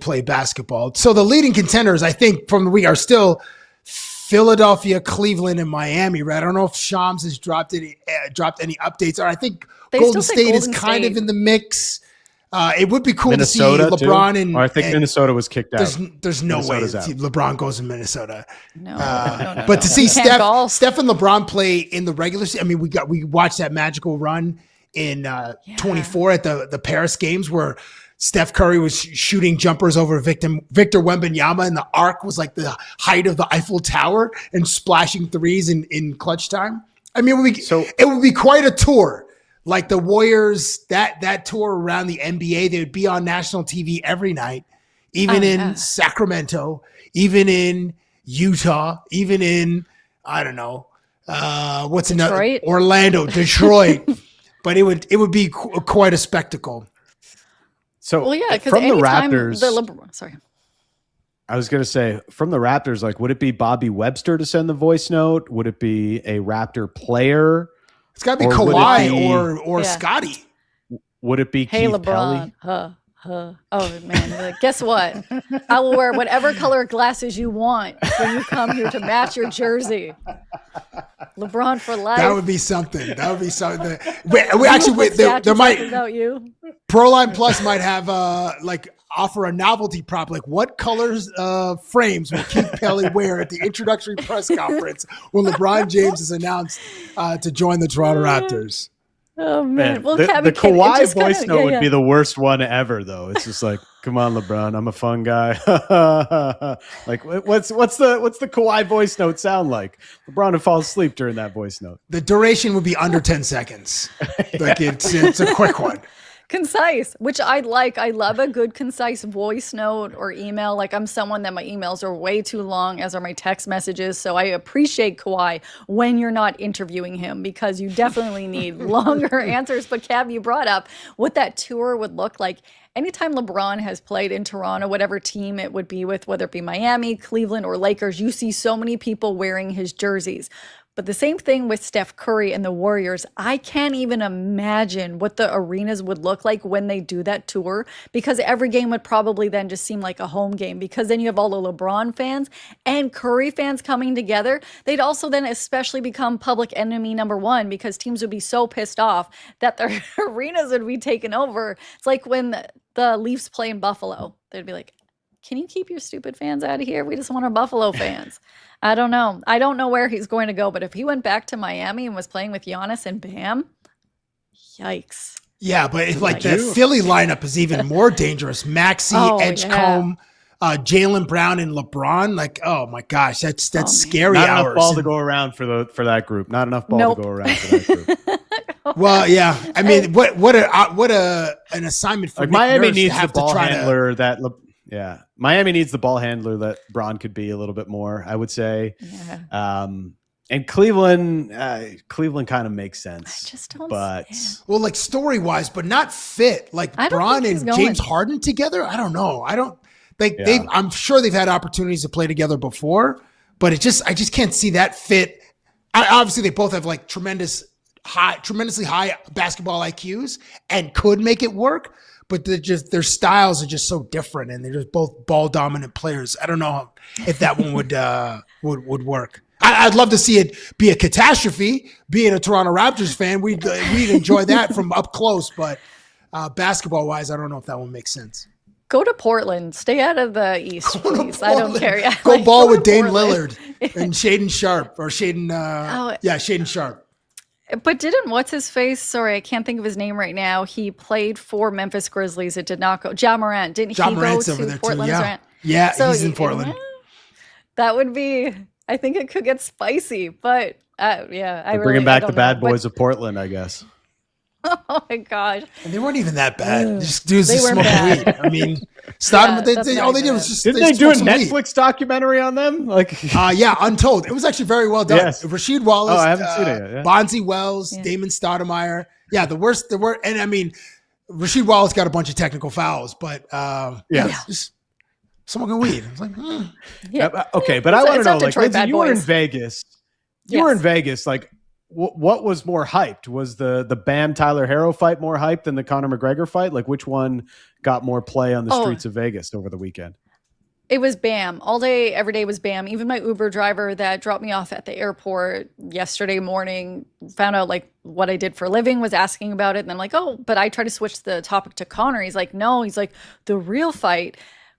play basketball. So the leading contenders, I think, from the week are still Philadelphia, Cleveland, and Miami. Right? I don't know if Shams has dropped any updates. Or I think Golden State is kind of in the mix. It would be cool Minnesota to see LeBron too? and I think Minnesota was kicked out. There's no Minnesota's way out. LeBron goes to Minnesota. No, but to see Steph and LeBron play in the regular season, I mean, we watched that magical run in 24 at the Paris games where Steph Curry was shooting jumpers over Victor Wembanyama, and the arc was like the height of the Eiffel Tower, and splashing threes in clutch time. I mean, it would be quite a tour. Like the Warriors, that tour around the NBA, they would be on national TV every night, even in Sacramento, even in Utah, even in, I don't know, what's Detroit? Orlando, Detroit. But it would be quite a spectacle. So because from the Raptors, sorry. I was going to say, from the Raptors, like, would it be Bobby Webster to send the voice note? Would it be a Raptor player? It's got to be Kawhi or Scotty. Would it be Hey, Keith LeBron. Kelly? Oh, man. Guess what? I will wear whatever color glasses you want when you come here to match your jersey. LeBron for life. That would be something. There might about you. Proline Plus might have offer a novelty prop, like what colors frames will Keith Kelly wear at the introductory press conference when LeBron James is announced to join the Toronto Raptors. Oh man! Well, the Kawhi voice note would be the worst one ever, though. It's just like, come on, LeBron, I'm a fun guy. Like, what's the Kawhi voice note sound like? LeBron would fall asleep during that voice note. The duration would be under 10 seconds. Like it's a quick one. Concise, which I like. I love a good concise voice note or email. Like, I'm someone that my emails are way too long, as are my text messages. So I appreciate Kawhi when you're not interviewing him, because you definitely need longer answers. But Cav, you brought up what that tour would look like. Anytime LeBron has played in Toronto, whatever team it would be with, whether it be Miami, Cleveland, or Lakers, you see so many people wearing his jerseys. But the same thing with Steph Curry and the Warriors. I can't even imagine what the arenas would look like when they do that tour, because every game would probably then just seem like a home game, because then you have all the LeBron fans and Curry fans coming together. They'd also then especially become public enemy number one, because teams would be so pissed off that their arenas would be taken over. It's like when the Leafs play in Buffalo. They'd be like, can you keep your stupid fans out of here? We just want our Buffalo fans. I don't know. I don't know where he's going to go, but if he went back to Miami and was playing with Giannis and Bam, yikes. Yeah, but if like the Philly lineup is even more dangerous. Maxey, Edgecombe, Jaylen Brown, and LeBron. Like, oh my gosh, that's scary. Not hours. enough ball to go around for that group. Not enough ball to go around for that group. Well, yeah. I mean, what an assignment for like Nick Miami Nurse needs to have the ball to try handler to. Miami needs the ball handler that Bron could be a little bit more, I would say. Yeah. And Cleveland kind of makes sense. I just don't. Well, like story wise, but not fit. Like Bron and James Harden together. I don't know. I'm sure they've had opportunities to play together before, but I just can't see that fit. Obviously, they both have like tremendously high basketball IQs and could make it work, but their styles are just so different, and they're just both ball dominant players. I don't know if that one would work. I'd love to see it be a catastrophe. Being a Toronto Raptors fan, we'd enjoy that from up close, but basketball wise, I don't know if that one makes sense. Go to Portland. Stay out of the East, please. I don't care. Yeah, go ball with Dame Lillard and Shaden Sharp or Shaden Sharp. But what's his face? Sorry, I can't think of his name right now. He played for Memphis Grizzlies. It did not go. Ja Morant. Didn't he go to Portland? Yeah, so he's in Portland. That would be. I think it could get spicy, but bringing back the bad boys of Portland, I guess. Oh my gosh! And they weren't even that bad. Just dudes just smoking weed. I mean, all they did was just. Didn't they do a Netflix documentary on them? Like, Untold. It was actually very well done. Yes. Rasheed Wallace. Oh, I haven't seen it yet. Yeah. Bonzi Wells, Damon Stoudemire. Yeah, the worst. And I mean, Rasheed Wallace got a bunch of technical fouls, but just smoking weed. I was like, okay, but I want to know, like, Lindsay, you were in Vegas. You were in Vegas, like. What was more hyped? Was the Bam Tyler Herro fight more hyped than the Conor McGregor fight? Like, which one got more play on the streets of Vegas over the weekend? It was Bam. All day, every day was Bam. Even my Uber driver that dropped me off at the airport yesterday morning found out like what I did for a living, was asking about it. And I'm like, oh, but I tried to switch the topic to Conor. He's like, no. He's like, the real fight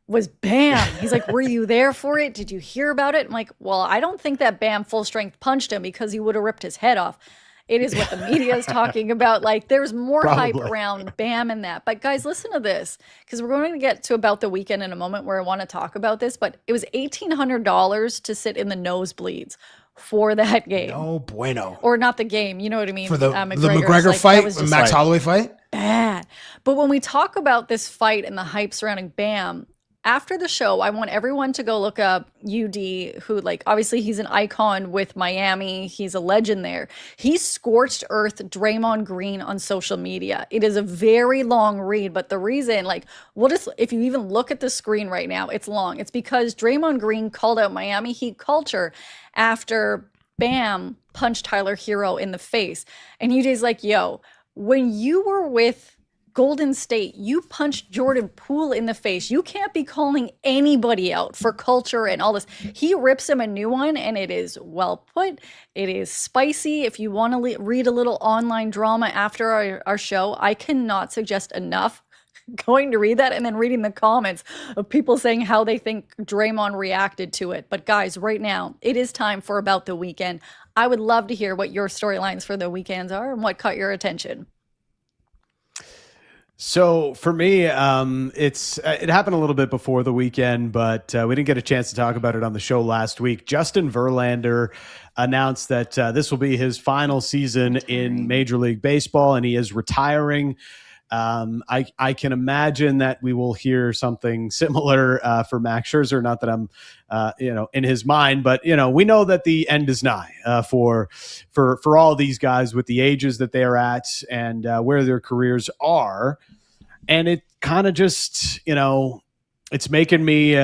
was Bam. He's like, were you there for it? Did you hear about it? I'm like, well, I don't think that Bam full strength punched him because he would have ripped his head off. It is what the media is talking about. Like, there's more hype around Bam and that. But guys, listen to this, because we're going to get to about the weekend in a moment where I want to talk about this. But it was $1,800 to sit in the nosebleeds for that game. No bueno. Or not the game, you know what I mean? For the McGregor fight, the Max Holloway fight? Bad. But when we talk about this fight and the hype surrounding Bam, after the show, I want everyone to go look up UD, who, like, obviously he's an icon with Miami. He's a legend there. He scorched earth Draymond Green on social media. It is a very long read, but the reason, like, if you even look at the screen right now, it's long. It's because Draymond Green called out Miami Heat culture after Bam punched Tyler Herro in the face. And UD's like, yo, when you were with Golden State, you punched Jordan Poole in the face. You can't be calling anybody out for culture and all this. He rips him a new one, and it is well put. It is spicy. If you want to read a little online drama after our show, I cannot suggest enough going to read that and then reading the comments of people saying how they think Draymond reacted to it. But guys, right now, it is time for About the Weekend. I would love to hear what your storylines for the weekends are and what caught your attention. So for me, it happened a little bit before the weekend, but we didn't get a chance to talk about it on the show last week. Justin Verlander announced that this will be his final season in Major League Baseball, and he is retiring. I can imagine that we will hear something similar for Max Scherzer. Not that I'm, in his mind, but we know that the end is nigh for all these guys with the ages that they are at and where their careers are, and it kind of just it's making me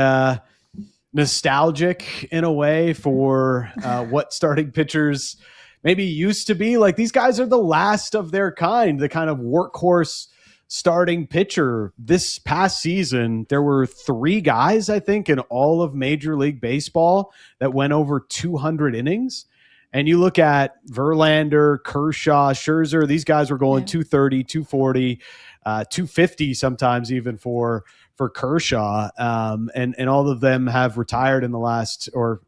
nostalgic in a way for what starting pitchers maybe used to be. Like, these guys are the last of their kind, the kind of workhorse starting pitcher. This past season, there were 3 guys, I think, in all of Major League Baseball that went over 200 innings. And you look at Verlander, Kershaw, Scherzer, these guys were going 230, 240, 250 sometimes even for for Kershaw. And all of them have retired in the last, or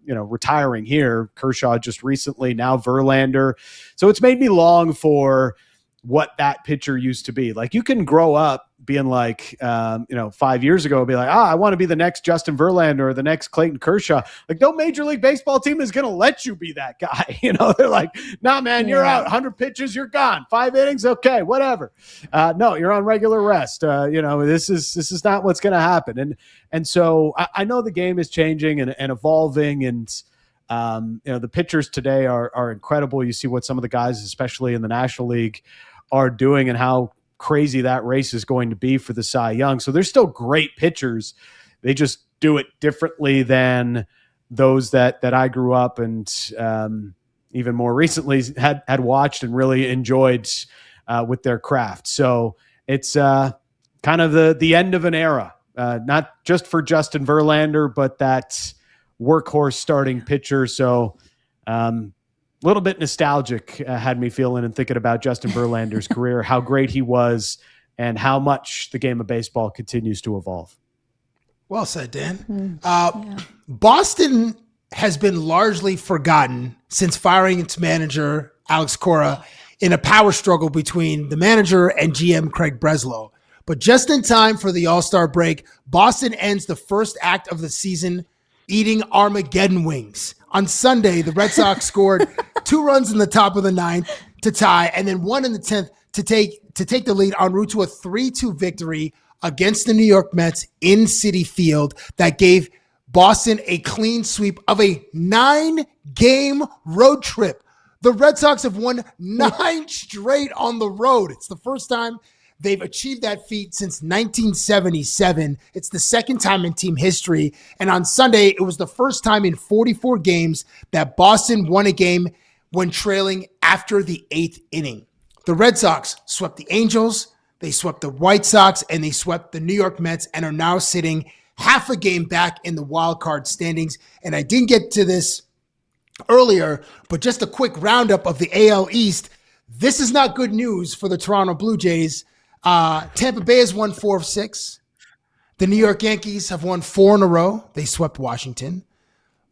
retiring here. Kershaw just recently, now Verlander. So it's made me long for what that pitcher used to be. Like, you can grow up being like, 5 years ago, be like, I want to be the next Justin Verlander or the next Clayton Kershaw. Like, no Major League Baseball team is going to let you be that guy. They're like, nah, man, you're out. 100 pitches, you're gone. 5 innings, okay, whatever. No, you're on regular rest. This is not what's going to happen. And so I know the game is changing and evolving, and the pitchers today are incredible. You see what some of the guys, especially in the National League, are doing and how crazy that race is going to be for the Cy Young. So they're still great pitchers. They just do it differently than those that I grew up and even more recently had watched and really enjoyed with their craft. So it's kind of the end of an era, not just for Justin Verlander, but that workhorse starting pitcher. So a little bit nostalgic had me feeling and thinking about Justin Verlander's career, how great he was, and how much the game of baseball continues to evolve. Well said, Dan. Boston has been largely forgotten since firing its manager, Alex Cora, in a power struggle between the manager and GM Craig Breslow. But just in time for the All-Star break, Boston ends the first act of the season eating Armageddon wings. On Sunday, the Red Sox scored 2 runs in the top of the 9th to tie, and then 1 in the 10th to take the lead en route to a 3-2 victory against the New York Mets in Citi Field that gave Boston a clean sweep of a 9-game road trip. The Red Sox have won 9 straight on the road. It's the first time they've achieved that feat since 1977. It's the second time in team history. And on Sunday, it was the first time in 44 games that Boston won a game when trailing after the 8th inning. The Red Sox swept the Angels, they swept the White Sox, and they swept the New York Mets, and are now sitting half a game back in the wild card standings. And I didn't get to this earlier, but just a quick roundup of the AL East. This is not good news for the Toronto Blue Jays. Tampa Bay has won 4 of 6. The New York Yankees have won 4 in a row. They swept Washington.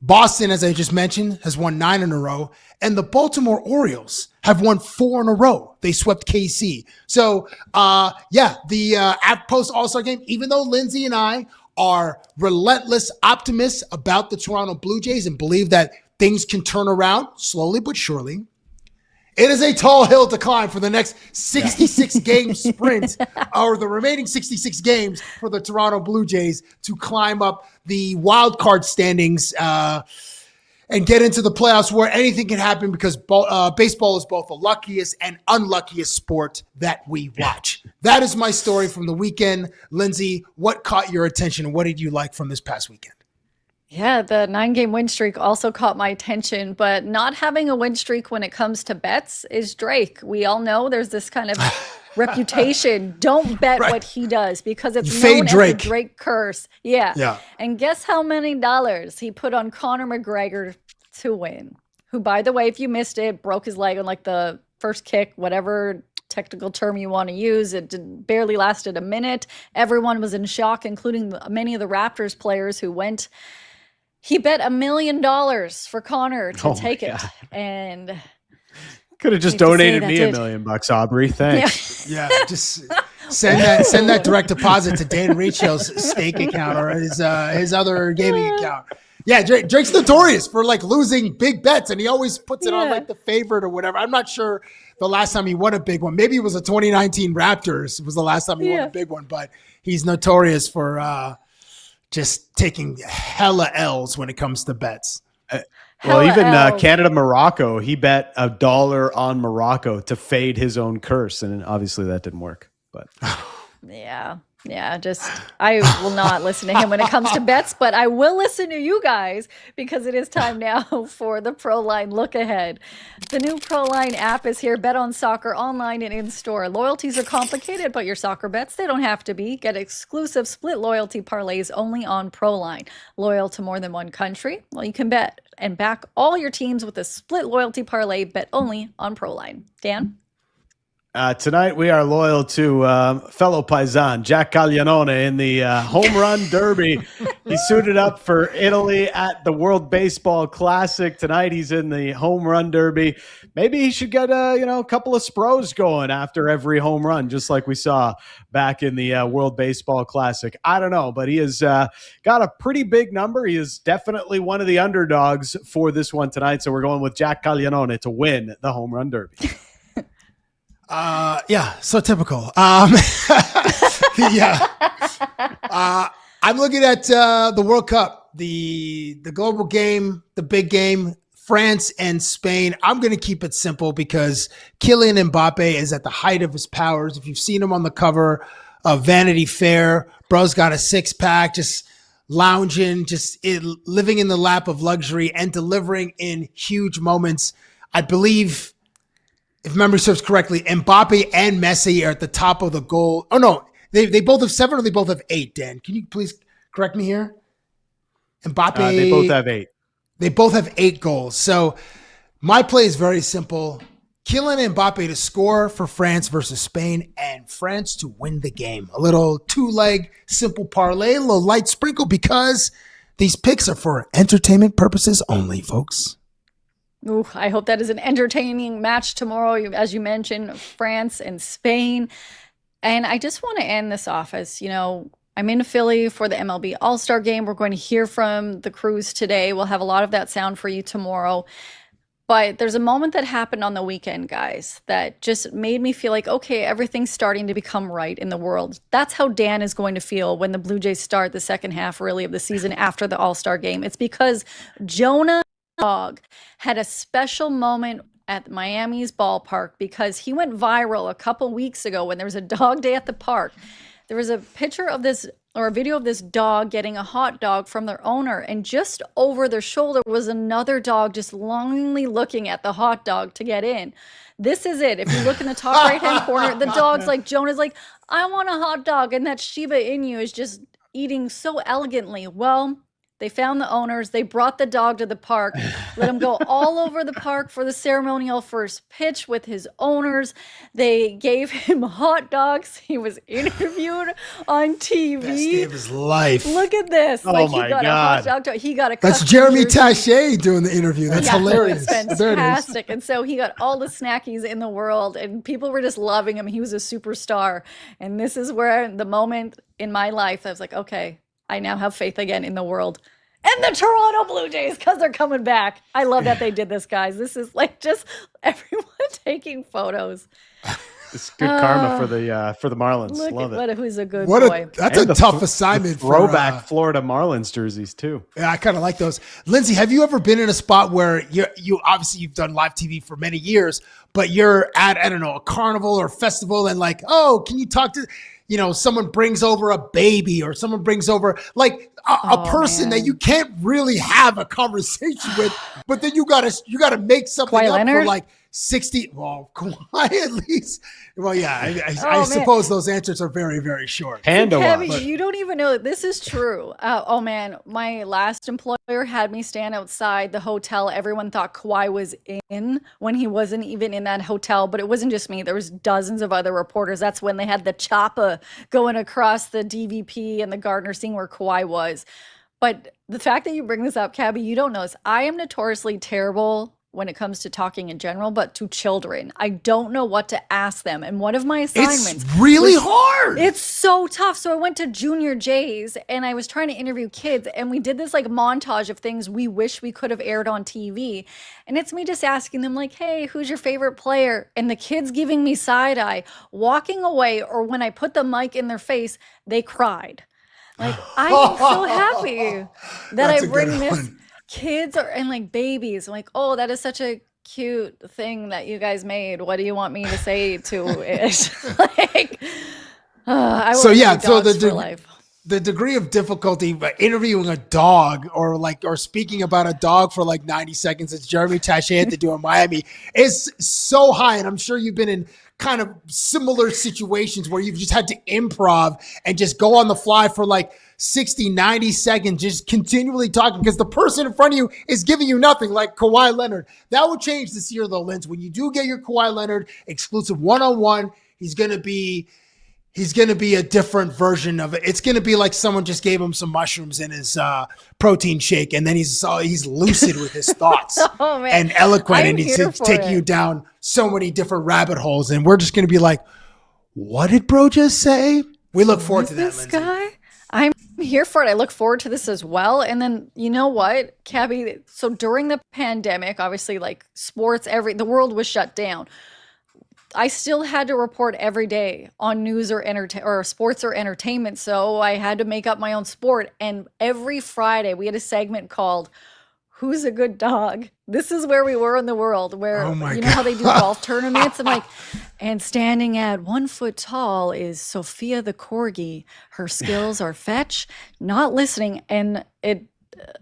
Boston, as I just mentioned, has won 9 in a row. And the Baltimore Orioles have won 4 in a row. They swept KC. So, the post All-Star game, even though Lindsay and I are relentless optimists about the Toronto Blue Jays and believe that things can turn around slowly but surely, it is a tall hill to climb for the next 66 game sprint, or the remaining 66 games for the Toronto Blue Jays to climb up the wild card standings and get into the playoffs, where anything can happen, because baseball is both the luckiest and unluckiest sport that we watch. That is my story from the weekend. Lindsay, what caught your attention and what did you like from this past weekend? Yeah, the 9-game win streak also caught my attention, but not having a win streak when it comes to bets is Drake. We all know there's this kind of reputation. Don't bet what he does, because it's known as the Drake curse. Yeah. And guess how many dollars he put on Conor McGregor to win, who, by the way, if you missed it, broke his leg on like the first kick, whatever technical term you want to use. It barely lasted a minute. Everyone was in shock, including many of the Raptors players who went. He bet $1 million for Conor to take it, and could have just donated me $1 million, Aubrey. Thanks. Yeah, just send that direct deposit to Dan Riccio's stake account or his other gaming account. Yeah, Drake's notorious for like losing big bets, and he always puts it on like the favorite or whatever. I'm not sure the last time he won a big one. Maybe it was a 2019 Raptors. It was the last time he won a big one, but he's notorious for just taking hella L's when it comes to bets. Well, even Canada, Morocco, he bet $1 on Morocco to fade his own curse. And obviously that didn't work, but I will not listen to him when it comes to bets, but I will listen to you guys, because it is time now for the ProLine Look Ahead. The new ProLine app is here. Bet on soccer online and in-store. Loyalties are complicated, but your soccer bets, they don't have to be. Get exclusive split loyalty parlays only on ProLine. Loyal to more than one country? Well, you can bet and back all your teams with a split loyalty parlay bet only on ProLine. Dan? Tonight we are loyal to fellow Paisan, Jack Caglianone, in the home run derby. He suited up for Italy at the World Baseball Classic. Tonight he's in the home run derby. Maybe he should get a couple of spros going after every home run, just like we saw back in the World Baseball Classic. I don't know, but he has got a pretty big number. He is definitely one of the underdogs for this one tonight. So we're going with Jack Caglianone to win the home run derby. So typical. I'm looking at the World Cup, the global game, the big game, France and Spain. I'm going to keep it simple because Kylian Mbappe is at the height of his powers. If you've seen him on the cover of Vanity Fair, bro's got a six-pack, just lounging, living in the lap of luxury and delivering in huge moments. I believe, if memory serves correctly, Mbappe and Messi are at the top of the goal. Oh, no. They both have 7 or they both have 8, Dan? Can you please correct me here? Mbappe. They both have 8. They both have 8 goals. So my play is very simple. Kylian Mbappe to score for France versus Spain and France to win the game. A little 2-leg simple parlay, a little light sprinkle because these picks are for entertainment purposes only, folks. Ooh, I hope that is an entertaining match tomorrow, as you mentioned, France and Spain. And I just want to end this off as, I'm in Philly for the MLB All-Star Game. We're going to hear from the crews today. We'll have a lot of that sound for you tomorrow. But there's a moment that happened on the weekend, guys, that just made me feel like, okay, everything's starting to become right in the world. That's how Dan is going to feel when the Blue Jays start the second half, really, of the season after the All-Star Game. It's because Jonah Dog had a special moment at Miami's ballpark because he went viral a couple weeks ago when there was a dog day at the park. There was a picture of this, or a video of this dog getting a hot dog from their owner, and just over their shoulder was another dog just longingly looking at the hot dog to get in. This is it. If you look in the top right-hand corner, the dog's like, Jonah's like, I want a hot dog, and that Shiba Inu is just eating so elegantly. Well, they found the owners. They brought the dog to the park, let him go all over the park for the ceremonial first pitch with his owners. They gave him hot dogs. He was interviewed on TV. Best day of his life. Look at this. Oh like my he got God. a hot dog. He got a That's custom Jeremy jersey. Taché doing the interview. That's hilarious. It's There it is. fantastic. And so he got all the snackies in the world, and people were just loving him. He was a superstar. And this is where the moment in my life I was like, okay, I now have faith again in the world. And the Toronto Blue Jays, because they're coming back. I love that they did this, guys. This is like just everyone taking photos. It's good karma for the Marlins. Look Love at it. who's a good boy. That's And a tough assignment. Throwback Florida Marlins jerseys too. Yeah, I kind of like those. Lindsay, have you ever been in a spot where you obviously you've done live TV for many years, but you're at, I don't know, a carnival or festival and like, oh, can you talk to, someone brings over a baby or someone brings over like a person that you can't really have a conversation with, but then you gotta make something Kawhi up Leonard? for like 60. Well, Kawhi at least. Well, yeah, I suppose those answers are very, very short. Kevin, you don't even know that this is true. Oh man, my last employer had me stand outside the hotel everyone thought Kawhi was in when he wasn't even in that hotel. But it wasn't just me. There was dozens of other reporters. That's when they had the chopper going across the DVP and the Gardner seeing where Kawhi was. But the fact that you bring this up, Cabby, you don't know this. I am notoriously terrible when it comes to talking in general, but to children, I don't know what to ask them. And one of my assignments It's really hard. It's so tough. So I went to Junior J's and I was trying to interview kids, and we did this like montage of things we wish we could have aired on TV. And it's me just asking them like, hey, who's your favorite player? And the kids giving me side eye, walking away, or when I put the mic in their face, they cried. Like, I am so happy that I bring this. Kids and like babies, I'm like, oh, that is such a cute thing that you guys made. What do you want me to say to it? Like, I will so yeah, so for life. the degree of difficulty interviewing a dog or speaking about a dog for like 90 seconds as Jeremy Taché had to do in Miami is so high. And I'm sure you've been in kind of similar situations where you've just had to improv and just go on the fly for like 60, 90 seconds, just continually talking because the person in front of you is giving you nothing, like Kawhi Leonard. That will change this year though, Lindsay. When you do get your Kawhi Leonard exclusive one-on-one, he's going to be a different version of it. It's going to be like someone just gave him some mushrooms in his protein shake, and then he's lucid with his thoughts and eloquent, and he's taking you down so many different rabbit holes. And we're just going to be like, what did bro just say? We look forward to that, This Lindsay. guy? I'm here for it. I look forward to this as well. And then, you know what, Cabby? So during the pandemic, obviously, like sports, the world was shut down. I still had to report every day on news or sports or entertainment. So I had to make up my own sport. And every Friday we had a segment called Who's a Good Dog? This is where we were in the world, where you know how they do golf tournaments. I'm like, and standing at 1 foot tall is Sophia the Corgi. Her skills are fetch, not listening. And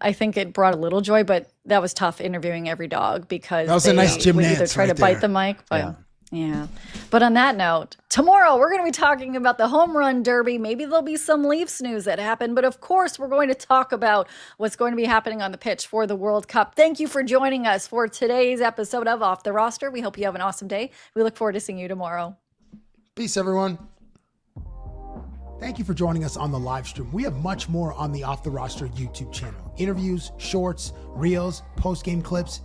I think it brought a little joy, but that was tough interviewing every dog because that was a nice Jim would Nantz either try right to bite there. the mic, but yeah. But on that note, tomorrow we're going to be talking about the home run derby. Maybe there'll be some Leafs news that happened, but of course we're going to talk about what's going to be happening on the pitch for the World Cup. Thank you for joining us for today's episode of Off the Roster. We hope you have an awesome day. We look forward to seeing you tomorrow. Peace, everyone. Thank you for joining us on the live stream. We have much more on the Off the Roster YouTube channel. Interviews, shorts, reels, post-game clips.